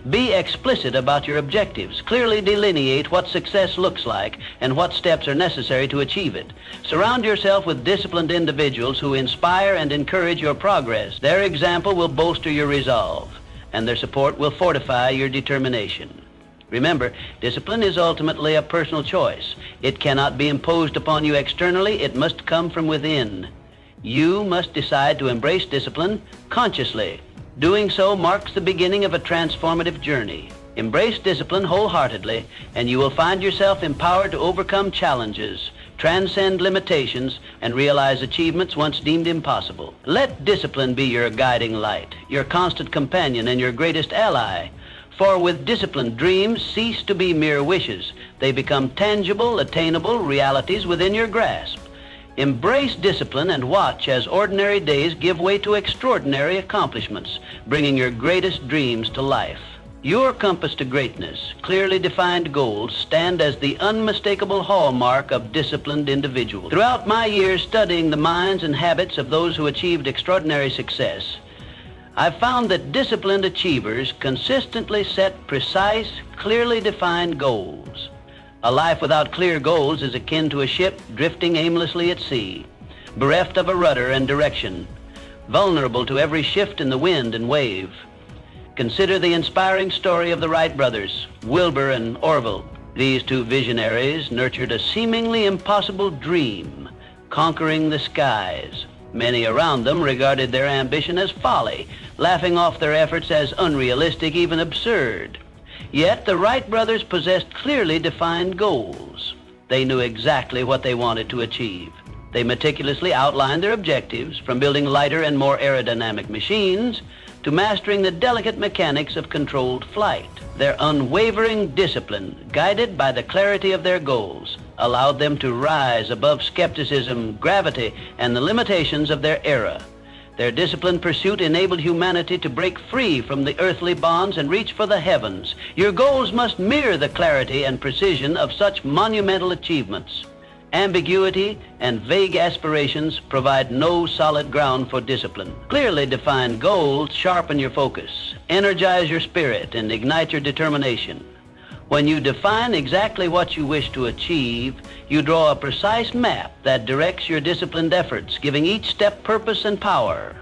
Be explicit about your objectives. Clearly delineate what success looks like and what steps are necessary to achieve it. Surround yourself with disciplined individuals who inspire and encourage your progress. Their example will bolster your resolve, and their support will fortify your determination. Remember, discipline is ultimately a personal choice. It cannot be imposed upon you externally. It must come from within. You must decide to embrace discipline consciously. Doing so marks the beginning of a transformative journey. Embrace discipline wholeheartedly, and you will find yourself empowered to overcome challenges, transcend limitations, and realize achievements once deemed impossible. Let discipline be your guiding light, your constant companion, and your greatest ally. For with discipline, dreams cease to be mere wishes. They become tangible, attainable realities within your grasp. Embrace discipline and watch as ordinary days give way to extraordinary accomplishments, bringing your greatest dreams to life. Your compass to greatness, clearly defined goals, stand as the unmistakable hallmark of disciplined individuals. Throughout my years studying the minds and habits of those who achieved extraordinary success, I've found that disciplined achievers consistently set precise, clearly defined goals. A life without clear goals is akin to a ship drifting aimlessly at sea, bereft of a rudder and direction, vulnerable to every shift in the wind and wave. Consider the inspiring story of the Wright brothers, Wilbur and Orville. These two visionaries nurtured a seemingly impossible dream, conquering the skies. Many around them regarded their ambition as folly, laughing off their efforts as unrealistic, even absurd. Yet the Wright brothers possessed clearly defined goals. They knew exactly what they wanted to achieve. They meticulously outlined their objectives, from building lighter and more aerodynamic machines to mastering the delicate mechanics of controlled flight. Their unwavering discipline, guided by the clarity of their goals, allowed them to rise above skepticism, gravity, and the limitations of their era. Their disciplined pursuit enabled humanity to break free from the earthly bonds and reach for the heavens. Your goals must mirror the clarity and precision of such monumental achievements. Ambiguity and vague aspirations provide no solid ground for discipline. Clearly defined goals sharpen your focus, energize your spirit, and ignite your determination. When you define exactly what you wish to achieve, you draw a precise map that directs your disciplined efforts, giving each step purpose and power.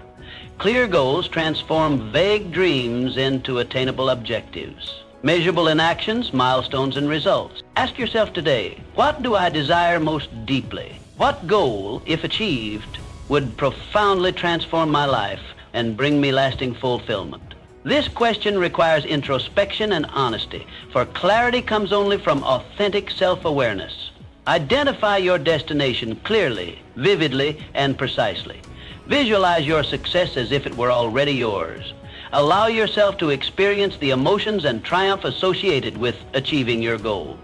Clear goals transform vague dreams into attainable objectives. Measurable in actions, milestones, and results. Ask yourself today, what do I desire most deeply? What goal, if achieved, would profoundly transform my life and bring me lasting fulfillment? This question requires introspection and honesty, for clarity comes only from authentic self-awareness. Identify your destination clearly, vividly, and precisely. Visualize your success as if it were already yours. Allow yourself to experience the emotions and triumph associated with achieving your goal.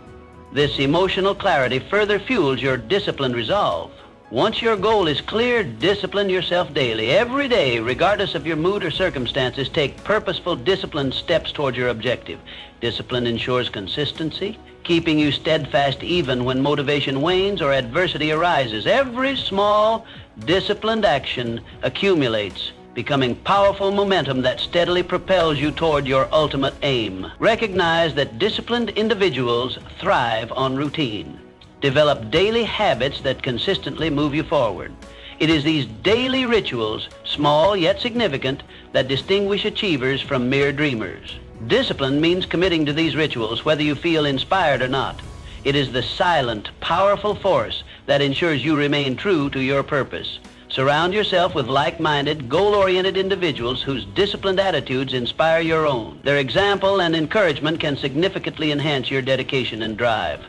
This emotional clarity further fuels your disciplined resolve. Once your goal is clear, discipline yourself daily. Every day, regardless of your mood or circumstances, take purposeful, disciplined steps toward your objective. Discipline ensures consistency, keeping you steadfast even when motivation wanes or adversity arises. Every small, disciplined action accumulates, becoming powerful momentum that steadily propels you toward your ultimate aim. Recognize that disciplined individuals thrive on routine. Develop daily habits that consistently move you forward. It is these daily rituals, small yet significant, that distinguish achievers from mere dreamers. Discipline means committing to these rituals whether you feel inspired or not. It is the silent, powerful force that ensures you remain true to your purpose. Surround yourself with like-minded, goal-oriented individuals whose disciplined attitudes inspire your own. Their example and encouragement can significantly enhance your dedication and drive.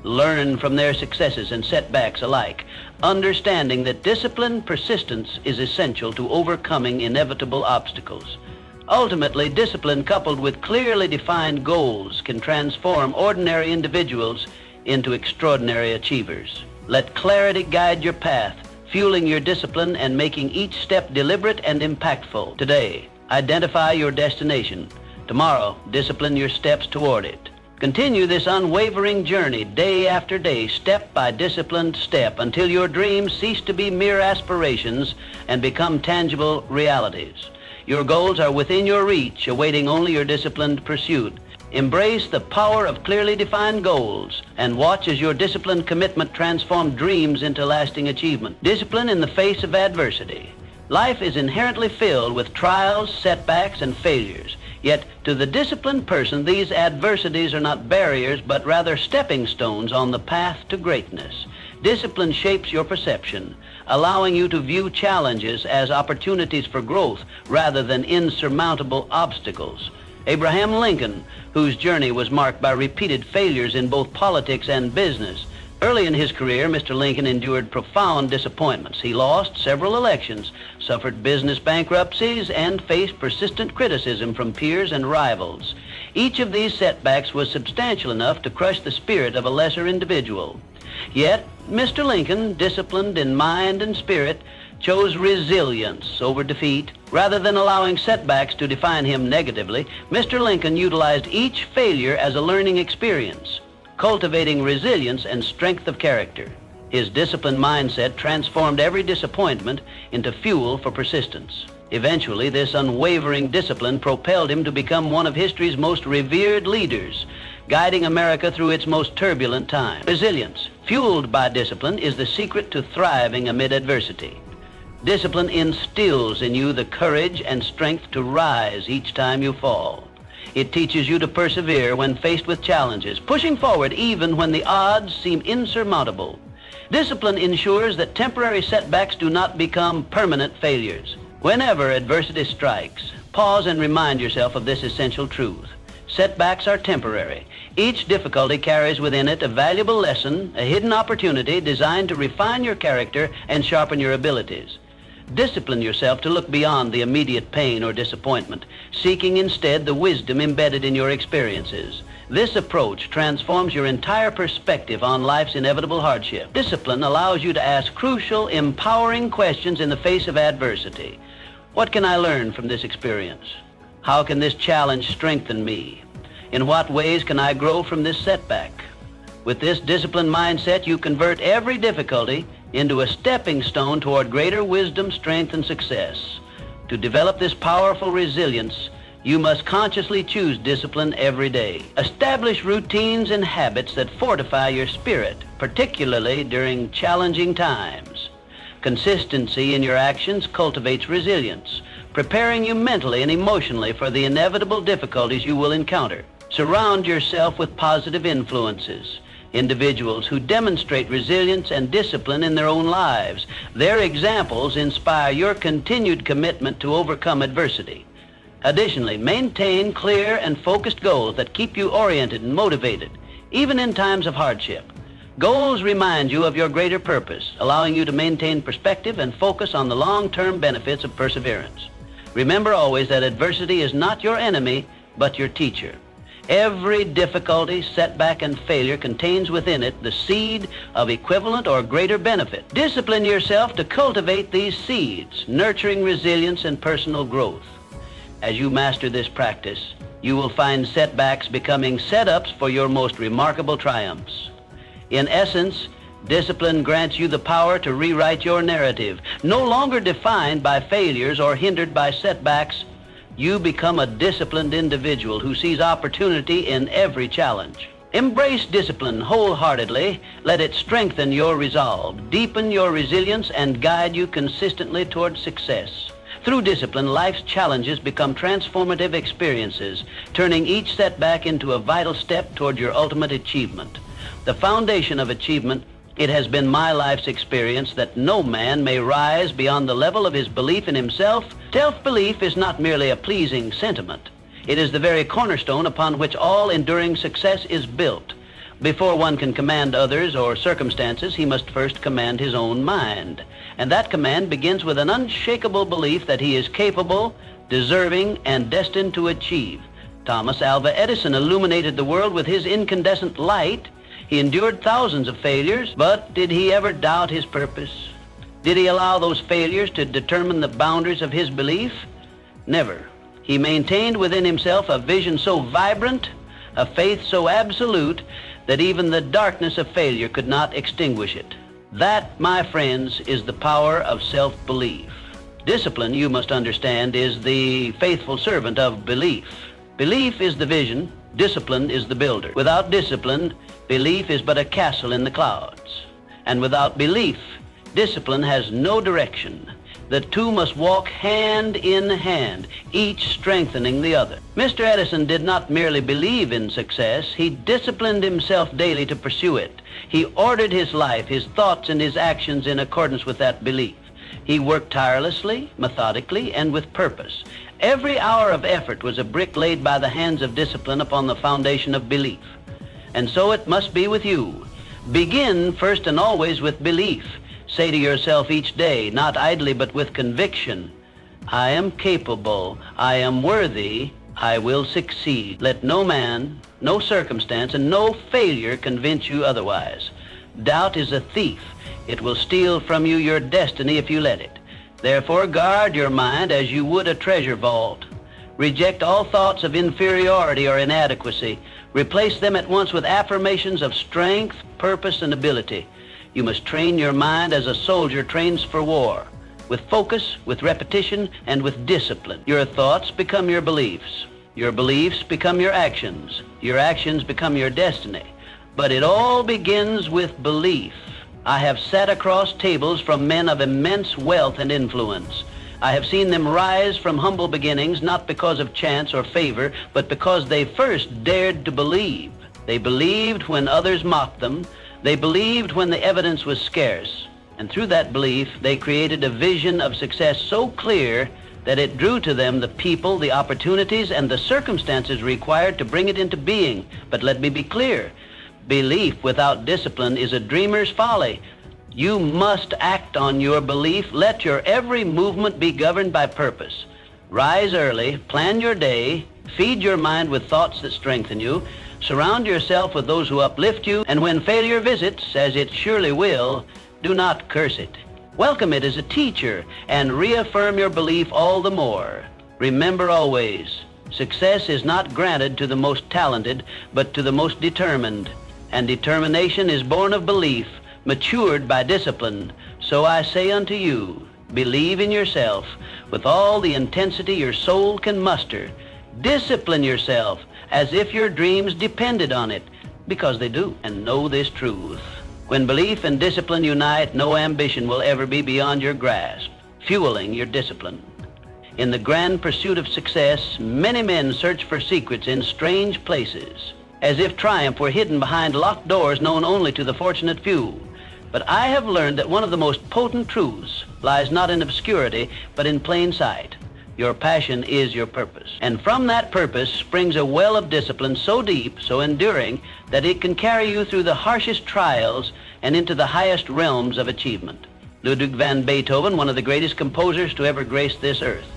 Learn from their successes and setbacks alike, understanding that disciplined persistence is essential to overcoming inevitable obstacles. Ultimately, discipline coupled with clearly defined goals can transform ordinary individuals into extraordinary achievers. Let clarity guide your path, fueling your discipline and making each step deliberate and impactful. Today, identify your destination. Tomorrow, discipline your steps toward it. Continue this unwavering journey day after day, step by disciplined step, until your dreams cease to be mere aspirations and become tangible realities. Your goals are within your reach, awaiting only your disciplined pursuit. Embrace the power of clearly defined goals and watch as your disciplined commitment transforms dreams into lasting achievement. Discipline in the face of adversity. Life is inherently filled with trials, setbacks, and failures. Yet, to the disciplined person, these adversities are not barriers, but rather stepping stones on the path to greatness. Discipline shapes your perception, allowing you to view challenges as opportunities for growth rather than insurmountable obstacles. Abraham Lincoln, whose journey was marked by repeated failures in both politics and business. Early in his career, Mr. Lincoln endured profound disappointments. He lost several elections, suffered business bankruptcies, and faced persistent criticism from peers and rivals. Each of these setbacks was substantial enough to crush the spirit of a lesser individual. Yet, Mr. Lincoln, disciplined in mind and spirit, chose resilience over defeat. Rather than allowing setbacks to define him negatively, Mr. Lincoln utilized each failure as a learning experience, cultivating resilience and strength of character. His disciplined mindset transformed every disappointment into fuel for persistence. Eventually, this unwavering discipline propelled him to become one of history's most revered leaders, guiding America through its most turbulent time. Resilience, fueled by discipline, is the secret to thriving amid adversity. Discipline instills in you the courage and strength to rise each time you fall. It teaches you to persevere when faced with challenges, pushing forward even when the odds seem insurmountable. Discipline ensures that temporary setbacks do not become permanent failures. Whenever adversity strikes, pause and remind yourself of this essential truth. Setbacks are temporary. Each difficulty carries within it a valuable lesson, a hidden opportunity designed to refine your character and sharpen your abilities. Discipline yourself to look beyond the immediate pain or disappointment, seeking instead the wisdom embedded in your experiences. This approach transforms your entire perspective on life's inevitable hardship. Discipline allows you to ask crucial, empowering questions in the face of adversity. What can I learn from this experience? How can this challenge strengthen me? In what ways can I grow from this setback? With this disciplined mindset, you convert every difficulty into a stepping stone toward greater wisdom, strength, and success. To develop this powerful resilience, you must consciously choose discipline every day. Establish routines and habits that fortify your spirit, particularly during challenging times. Consistency in your actions cultivates resilience, preparing you mentally and emotionally for the inevitable difficulties you will encounter. Surround yourself with positive influences, individuals who demonstrate resilience and discipline in their own lives. Their examples inspire your continued commitment to overcome adversity. Additionally, maintain clear and focused goals that keep you oriented and motivated, even in times of hardship. Goals remind you of your greater purpose, allowing you to maintain perspective and focus on the long-term benefits of perseverance. Remember always that adversity is not your enemy, but your teacher. Every difficulty, setback, and failure contains within it the seed of equivalent or greater benefit. Discipline yourself to cultivate these seeds, nurturing resilience and personal growth. As you master this practice, you will find setbacks becoming setups for your most remarkable triumphs. In essence, discipline grants you the power to rewrite your narrative. No longer defined by failures or hindered by setbacks, you become a disciplined individual who sees opportunity in every challenge. Embrace discipline wholeheartedly. Let it strengthen your resolve, deepen your resilience, and guide you consistently toward success. Through discipline, life's challenges become transformative experiences, turning each setback into a vital step toward your ultimate achievement. The foundation of achievement, it has been my life's experience that no man may rise beyond the level of his belief in himself. Self-belief is not merely a pleasing sentiment. It is the very cornerstone upon which all enduring success is built. Before one can command others or circumstances, he must first command his own mind. And that command begins with an unshakable belief that he is capable, deserving, and destined to achieve. Thomas Alva Edison illuminated the world with his incandescent light. He endured thousands of failures, but did he ever doubt his purpose? Did he allow those failures to determine the boundaries of his belief? Never. He maintained within himself a vision so vibrant, a faith so absolute, that even the darkness of failure could not extinguish it. That, my friends, is the power of self-belief. Discipline, you must understand, is the faithful servant of belief. Belief is the vision, discipline is the builder. Without discipline, belief is but a castle in the clouds. And without belief, discipline has no direction. The two must walk hand in hand, each strengthening the other. Mr. Edison did not merely believe in success, he disciplined himself daily to pursue it. He ordered his life, his thoughts, and his actions in accordance with that belief. He worked tirelessly, methodically, and with purpose. Every hour of effort was a brick laid by the hands of discipline upon the foundation of belief. And so it must be with you. Begin first and always with belief. Say to yourself each day, not idly but with conviction, I am capable, I am worthy, I will succeed. Let no man, no circumstance, and no failure convince you otherwise. Doubt is a thief. It will steal from you your destiny if you let it. Therefore, guard your mind as you would a treasure vault. Reject all thoughts of inferiority or inadequacy. Replace them at once with affirmations of strength, purpose, and ability. You must train your mind as a soldier trains for war, with focus, with repetition, and with discipline. Your thoughts become your beliefs. Your beliefs become your actions. Your actions become your destiny. But it all begins with belief. I have sat across tables from men of immense wealth and influence. I have seen them rise from humble beginnings, not because of chance or favor, but because they first dared to believe. They believed when others mocked them. They believed when the evidence was scarce. And through that belief, they created a vision of success so clear that it drew to them the people, the opportunities, and the circumstances required to bring it into being. But let me be clear. Belief without discipline is a dreamer's folly. You must act on your belief. Let your every movement be governed by purpose. Rise early, plan your day, feed your mind with thoughts that strengthen you, surround yourself with those who uplift you, and when failure visits, as it surely will, do not curse it. Welcome it as a teacher and reaffirm your belief all the more. Remember always, success is not granted to the most talented, but to the most determined. And determination is born of belief, matured by discipline. So I say unto you, believe in yourself with all the intensity your soul can muster. Discipline yourself as if your dreams depended on it, because they do. And know this truth. When belief and discipline unite, no ambition will ever be beyond your grasp, fueling your discipline. In the grand pursuit of success, many men search for secrets in strange places, as if triumph were hidden behind locked doors known only to the fortunate few. But I have learned that one of the most potent truths lies not in obscurity, but in plain sight. Your passion is your purpose. And from that purpose springs a well of discipline so deep, so enduring, that it can carry you through the harshest trials and into the highest realms of achievement. Ludwig van Beethoven, one of the greatest composers to ever grace this earth.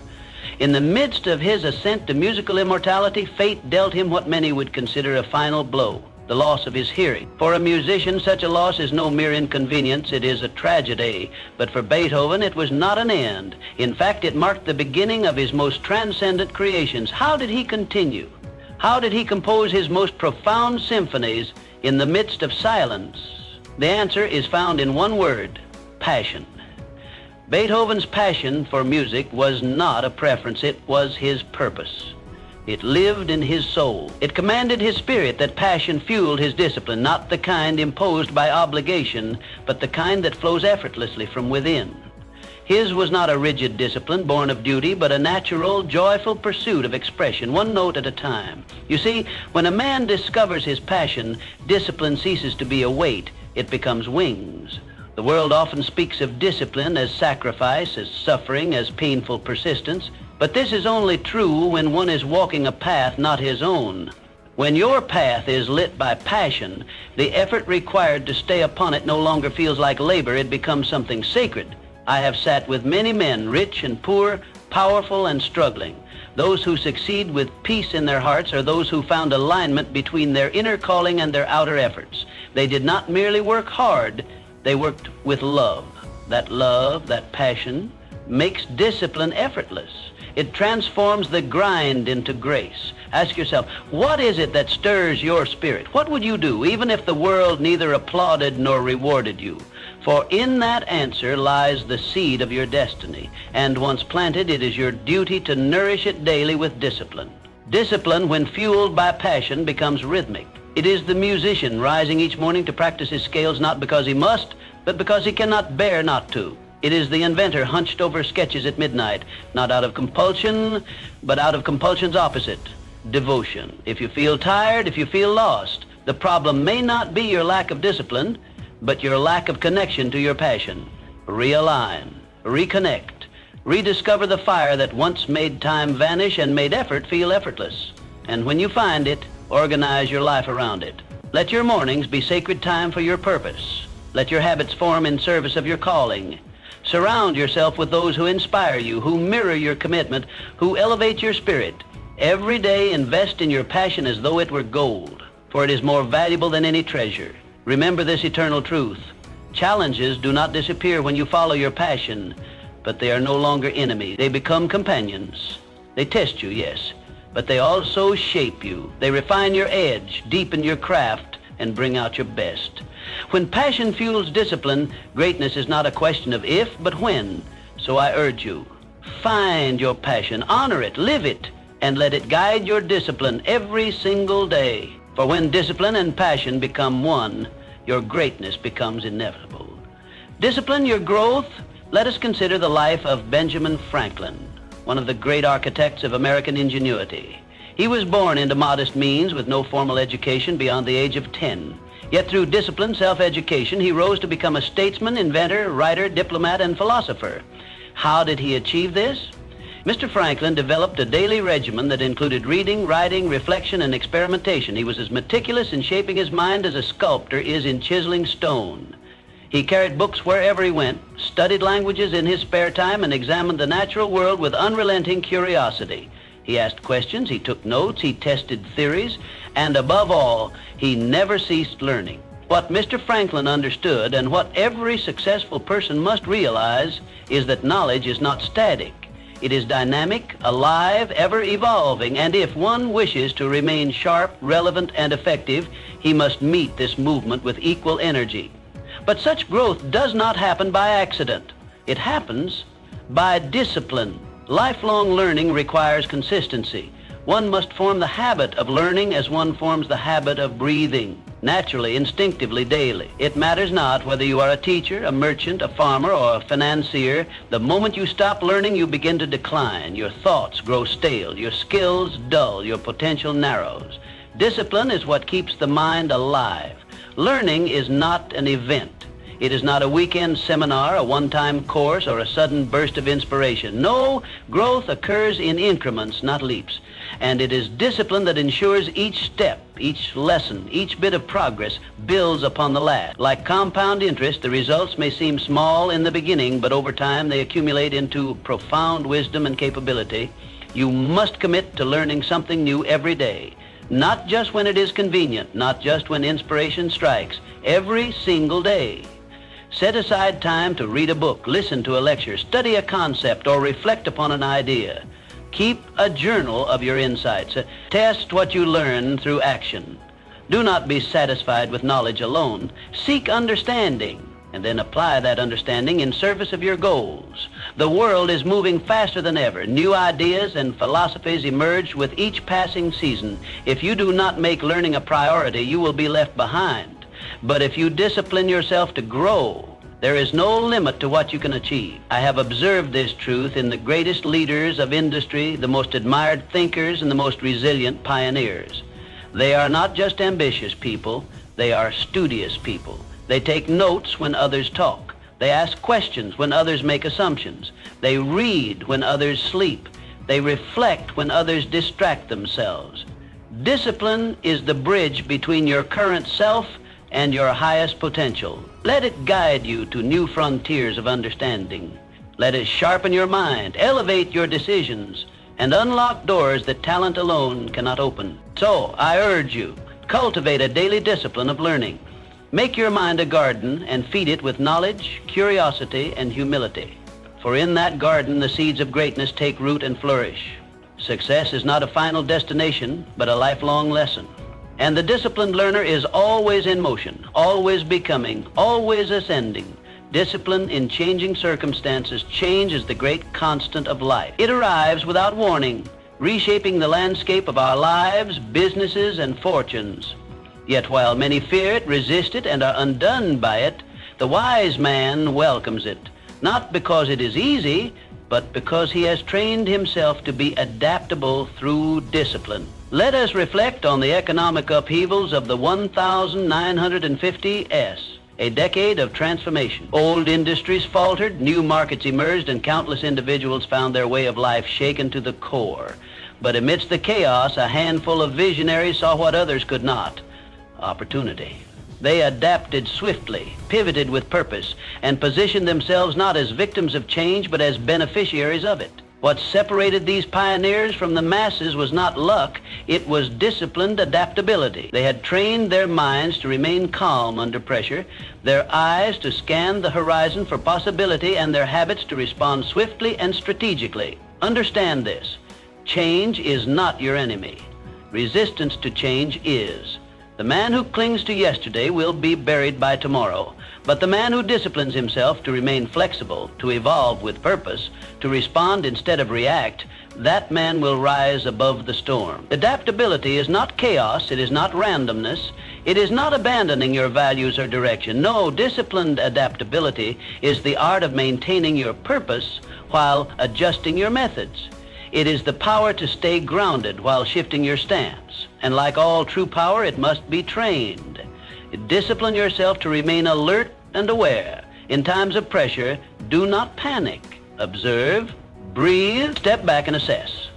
In the midst of his ascent to musical immortality, fate dealt him what many would consider a final blow, the loss of his hearing. For a musician, such a loss is no mere inconvenience, it is a tragedy. But for Beethoven, it was not an end. In fact, it marked the beginning of his most transcendent creations. How did he continue? How did he compose his most profound symphonies in the midst of silence? The answer is found in one word: passion. Beethoven's passion for music was not a preference, it was his purpose. It lived in his soul. It commanded his spirit. That passion fueled his discipline, not the kind imposed by obligation, but the kind that flows effortlessly from within. His was not a rigid discipline born of duty, but a natural, joyful pursuit of expression, one note at a time. You see, when a man discovers his passion, discipline ceases to be a weight. It becomes wings. The world often speaks of discipline as sacrifice, as suffering, as painful persistence. But this is only true when one is walking a path not his own. When your path is lit by passion, the effort required to stay upon it no longer feels like labor, it becomes something sacred. I have sat with many men, rich and poor, powerful and struggling. Those who succeed with peace in their hearts are those who found alignment between their inner calling and their outer efforts. They did not merely work hard, they worked with love. That passion, makes discipline effortless. It transforms the grind into grace. Ask yourself, what is it that stirs your spirit? What would you do even if the world neither applauded nor rewarded you? For in that answer lies the seed of your destiny. And once planted, it is your duty to nourish it daily with discipline. Discipline, when fueled by passion, becomes rhythmic. It is the musician rising each morning to practice his scales not because he must, but because he cannot bear not to. It is the inventor hunched over sketches at midnight, not out of compulsion, but out of compulsion's opposite, devotion. If you feel tired, if you feel lost, the problem may not be your lack of discipline, but your lack of connection to your passion. Realign, reconnect, rediscover the fire that once made time vanish and made effort feel effortless. And when you find it, organize your life around it. Let your mornings be sacred time for your purpose. Let your habits form in service of your calling. Surround yourself with those who inspire you, who mirror your commitment, who elevate your spirit. Every day invest in your passion as though it were gold, for it is more valuable than any treasure. Remember this eternal truth. Challenges do not disappear when you follow your passion, but they are no longer enemies. They become companions. They test you, yes, but they also shape you. They refine your edge, deepen your craft, and bring out your best. When passion fuels discipline, greatness is not a question of if, but when. So I urge you, find your passion, honor it, live it, and let it guide your discipline every single day. For when discipline and passion become one, your greatness becomes inevitable. Discipline your growth. Let us consider the life of Benjamin Franklin, one of the great architects of American ingenuity. He was born into modest means with no formal education beyond the age of 10. Yet through discipline, self-education, he rose to become a statesman, inventor, writer, diplomat, and philosopher. How did he achieve this? Mr. Franklin developed a daily regimen that included reading, writing, reflection, and experimentation. He was as meticulous in shaping his mind as a sculptor is in chiseling stone. He carried books wherever he went, studied languages in his spare time, and examined the natural world with unrelenting curiosity. He asked questions, he took notes, he tested theories, and above all, he never ceased learning. What Mr. Franklin understood, and what every successful person must realize, is that knowledge is not static. It is dynamic, alive, ever evolving, and if one wishes to remain sharp, relevant, and effective, he must meet this movement with equal energy. But such growth does not happen by accident. It happens by discipline. Lifelong learning requires consistency. One must form the habit of learning as one forms the habit of breathing, naturally, instinctively, daily. It matters not whether you are a teacher, a merchant, a farmer, or a financier. The moment you stop learning, you begin to decline. Your thoughts grow stale, your skills dull, your potential narrows. Discipline is what keeps the mind alive. Learning is not an event. It is not a weekend seminar, a one-time course, or a sudden burst of inspiration. No, growth occurs in increments, not leaps. And it is discipline that ensures each step, each lesson, each bit of progress builds upon the last. Like compound interest, the results may seem small in the beginning, but over time they accumulate into profound wisdom and capability. You must commit to learning something new every day. Not just when it is convenient, not just when inspiration strikes, every single day. Set aside time to read a book, listen to a lecture, study a concept, or reflect upon an idea. Keep a journal of your insights. Test what you learn through action. Do not be satisfied with knowledge alone. Seek understanding, and then apply that understanding in service of your goals. The world is moving faster than ever. New ideas and philosophies emerge with each passing season. If you do not make learning a priority, you will be left behind. But if you discipline yourself to grow, there is no limit to what you can achieve. I have observed this truth in the greatest leaders of industry, the most admired thinkers, and the most resilient pioneers. They are not just ambitious people, they are studious people. They take notes when others talk. They ask questions when others make assumptions. They read when others sleep. They reflect when others distract themselves. Discipline is the bridge between your current self and your highest potential. Let it guide you to new frontiers of understanding. Let it sharpen your mind, elevate your decisions, and unlock doors that talent alone cannot open. So, I urge you, cultivate a daily discipline of learning. Make your mind a garden and feed it with knowledge, curiosity, and humility. For in that garden, the seeds of greatness take root and flourish. Success is not a final destination, but a lifelong lesson. And the disciplined learner is always in motion, always becoming, always ascending. Discipline in changing circumstances. Change is the great constant of life. It arrives without warning, reshaping the landscape of our lives, businesses, and fortunes. Yet while many fear it, resist it, and are undone by it, the wise man welcomes it, not because it is easy, but because he has trained himself to be adaptable through discipline. Let us reflect on the economic upheavals of the 1950s, a decade of transformation. Old industries faltered, new markets emerged, and countless individuals found their way of life shaken to the core. But amidst the chaos, a handful of visionaries saw what others could not: opportunity. They adapted swiftly, pivoted with purpose, and positioned themselves not as victims of change, but as beneficiaries of it. What separated these pioneers from the masses was not luck, It was disciplined adaptability. They had trained their minds to remain calm under pressure, their eyes to scan the horizon for possibility, and their habits to respond swiftly and strategically. Understand this. Change is not your enemy. Resistance to change is. The man who clings to yesterday will be buried by tomorrow, but the man who disciplines himself to remain flexible, to evolve with purpose, to respond instead of react, that man will rise above the storm. Adaptability is not chaos, it is not randomness, it is not abandoning your values or direction. No, disciplined adaptability is the art of maintaining your purpose while adjusting your methods. It is the power to stay grounded while shifting your stance. And like all true power, it must be trained. Discipline yourself to remain alert and aware. In times of pressure, do not panic. Observe, breathe, step back and assess.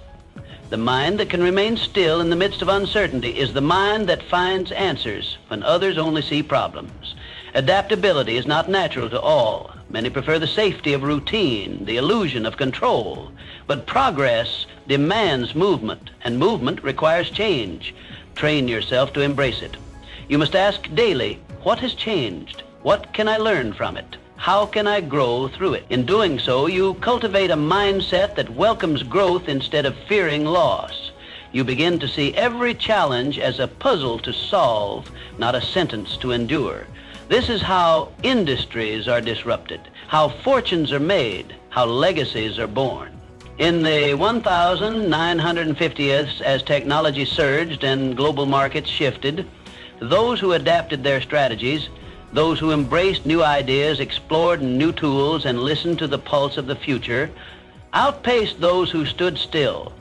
The mind that can remain still in the midst of uncertainty is the mind that finds answers when others only see problems. Adaptability is not natural to all. Many prefer the safety of routine, the illusion of control. But progress demands movement, and movement requires change. Train yourself to embrace it. You must ask daily, what has changed? What can I learn from it? How can I grow through it? In doing so, you cultivate a mindset that welcomes growth instead of fearing loss. You begin to see every challenge as a puzzle to solve, not a sentence to endure. This is how industries are disrupted, how fortunes are made, how legacies are born. In the 1950s, as technology surged and global markets shifted, those who adapted their strategies, those who embraced new ideas, explored new tools, and listened to the pulse of the future, outpaced those who stood still.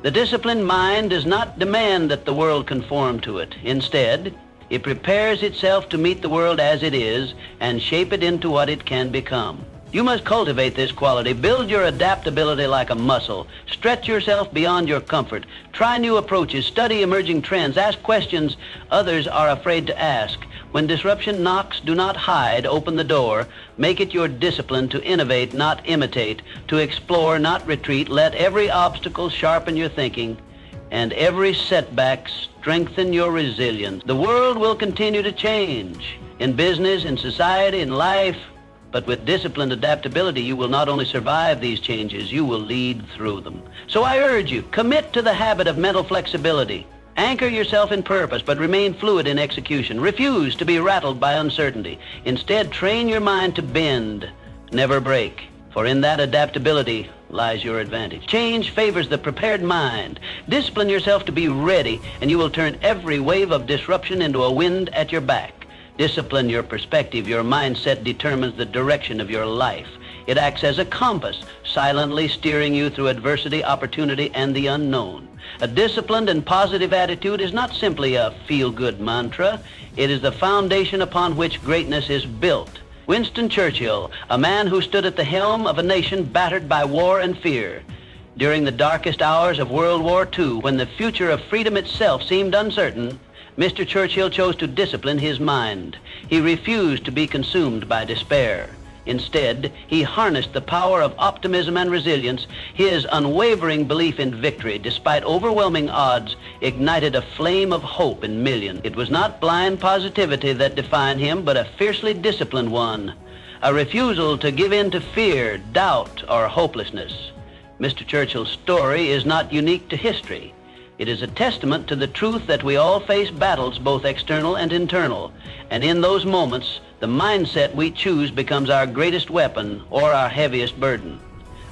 The disciplined mind does not demand that the world conform to it. Instead, it prepares itself to meet the world as it is and shape it into what it can become. You must cultivate this quality. Build your adaptability like a muscle. Stretch yourself beyond your comfort. Try new approaches. Study emerging trends. Ask questions others are afraid to ask. When disruption knocks, do not hide. Open the door. Make it your discipline to innovate, not imitate, to explore, not retreat. Let every obstacle sharpen your thinking, and every setback strengthen your resilience. The world will continue to change in business, in society, in life, but with disciplined adaptability, you will not only survive these changes, you will lead through them. So I urge you, commit to the habit of mental flexibility. Anchor yourself in purpose, but remain fluid in execution. Refuse to be rattled by uncertainty. Instead, train your mind to bend, never break. For in that adaptability lies your advantage. Change favors the prepared mind. Discipline yourself to be ready, and you will turn every wave of disruption into a wind at your back. Discipline your perspective. Your mindset determines the direction of your life. It acts as a compass, silently steering you through adversity, opportunity, and the unknown. A disciplined and positive attitude is not simply a feel-good mantra. It is the foundation upon which greatness is built. Winston Churchill, a man who stood at the helm of a nation battered by war and fear. During the darkest hours of World War II, when the future of freedom itself seemed uncertain, Mr. Churchill chose to discipline his mind. He refused to be consumed by despair. Instead, he harnessed the power of optimism and resilience. His unwavering belief in victory, despite overwhelming odds, ignited a flame of hope in millions. It was not blind positivity that defined him, but a fiercely disciplined one. A refusal to give in to fear, doubt, or hopelessness. Mr. Churchill's story is not unique to history. It is a testament to the truth that we all face battles, both external and internal. And in those moments, the mindset we choose becomes our greatest weapon or our heaviest burden.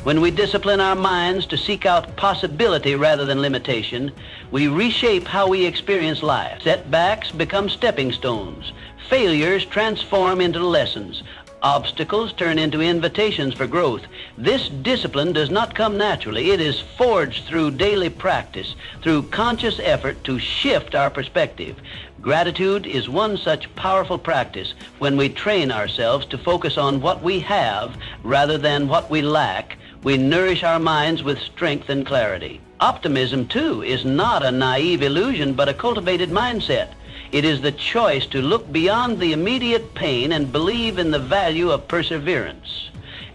When we discipline our minds to seek out possibility rather than limitation, we reshape how we experience life. Setbacks become stepping stones. Failures transform into lessons. Obstacles turn into invitations for growth. This discipline does not come naturally. It is forged through daily practice, through conscious effort to shift our perspective. Gratitude is one such powerful practice when we train ourselves to focus on what we have rather than what we lack. We nourish our minds with strength and clarity. Optimism, too, is not a naive illusion, but a cultivated mindset. It is the choice to look beyond the immediate pain and believe in the value of perseverance.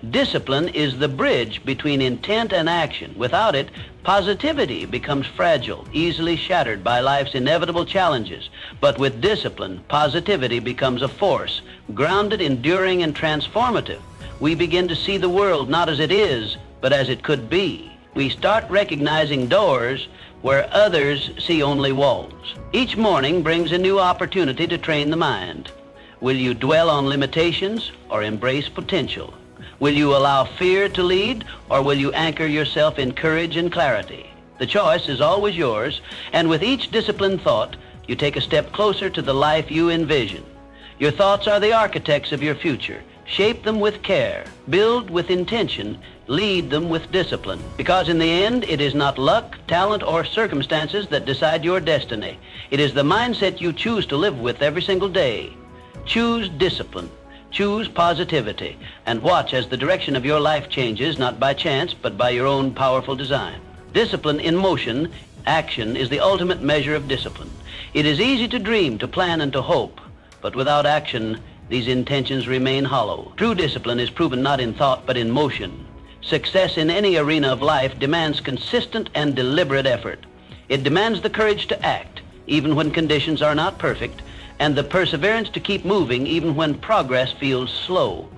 Discipline is the bridge between intent and action. Without it, Positivity becomes fragile, easily shattered by life's inevitable challenges. But with discipline, positivity becomes a force, grounded, enduring, and transformative. We begin to see the world not as it is, but as it could be. We start recognizing doors where others see only walls. Each morning brings a new opportunity to train the mind. Will you dwell on limitations or embrace potential? Will you allow fear to lead, or will you anchor yourself in courage and clarity? The choice is always yours, and with each disciplined thought, you take a step closer to the life you envision. Your thoughts are the architects of your future. Shape them with care, build with intention, lead them with discipline. Because in the end, it is not luck, talent, or circumstances that decide your destiny. It is the mindset you choose to live with every single day. Choose discipline. Choose positivity, and watch as the direction of your life changes, not by chance, but by your own powerful design. Discipline in motion, action, is the ultimate measure of discipline. It is easy to dream, to plan, and to hope, but without action, these intentions remain hollow. True discipline is proven not in thought, but in motion. Success in any arena of life demands consistent and deliberate effort. It demands the courage to act, even when conditions are not perfect, and the perseverance to keep moving even when progress feels slow.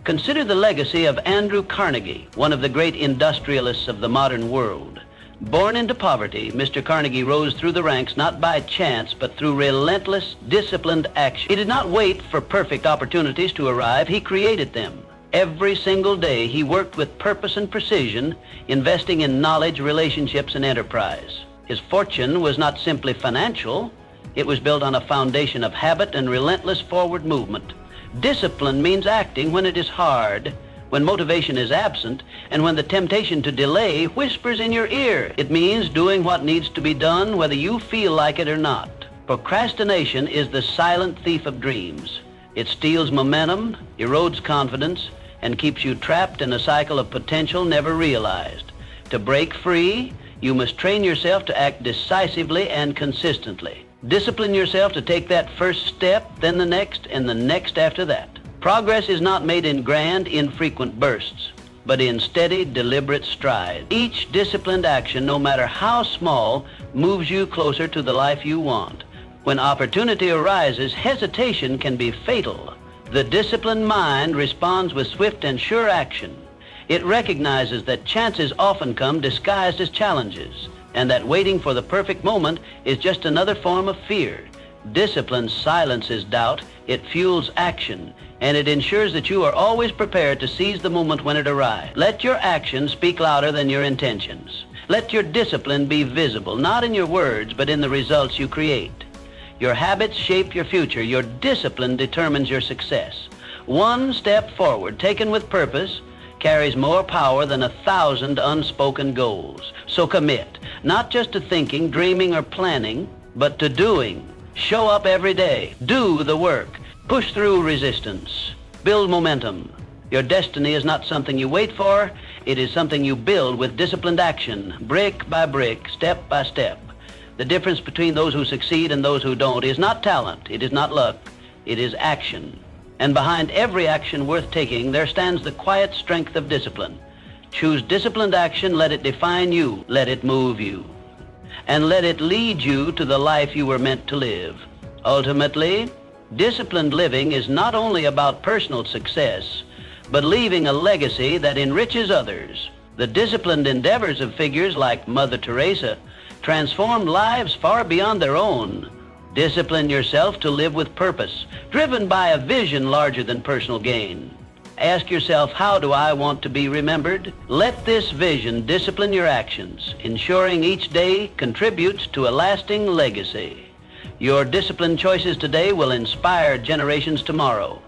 Consider the legacy of Andrew Carnegie, one of the great industrialists of the modern world. Born into poverty, Mr. Carnegie rose through the ranks not by chance, but through relentless, disciplined action. He did not wait for perfect opportunities to arrive. He created them. Every single day, he worked with purpose and precision, investing in knowledge, relationships, and enterprise. His fortune was not simply financial. It was built on a foundation of habit and relentless forward movement. Discipline means acting when it is hard, when motivation is absent, and when the temptation to delay whispers in your ear. It means doing what needs to be done, whether you feel like it or not. Procrastination is the silent thief of dreams. It steals momentum, erodes confidence, and keeps you trapped in a cycle of potential never realized. To break free, you must train yourself to act decisively and consistently. Discipline yourself to take that first step, then the next, and the next after that. Progress is not made in grand, infrequent bursts, but in steady, deliberate strides. Each disciplined action, no matter how small, moves you closer to the life you want. When opportunity arises, hesitation can be fatal. The disciplined mind responds with swift and sure action. It recognizes that chances often come disguised as challenges, and that waiting for the perfect moment is just another form of fear. Discipline silences doubt, it fuels action, and it ensures that you are always prepared to seize the moment when it arrives. Let your actions speak louder than your intentions. Let your discipline be visible, not in your words, but in the results you create. Your habits shape your future. Your discipline determines your success. One step forward, taken with purpose, carries more power than 1,000 unspoken goals. So commit, not just to thinking, dreaming, or planning, but to doing. Show up every day. Do the work. Push through resistance. Build momentum. Your destiny is not something you wait for. It is something you build with disciplined action, brick by brick, step by step. The difference between those who succeed and those who don't is not talent. It is not luck. It is action. And behind every action worth taking, there stands the quiet strength of discipline. Choose disciplined action, let it define you, let it move you, and let it lead you to the life you were meant to live. Ultimately, disciplined living is not only about personal success, but leaving a legacy that enriches others. The disciplined endeavors of figures like Mother Teresa transformed lives far beyond their own. Discipline yourself to live with purpose, driven by a vision larger than personal gain. Ask yourself, how do I want to be remembered? Let this vision discipline your actions, ensuring each day contributes to a lasting legacy. Your disciplined choices today will inspire generations tomorrow.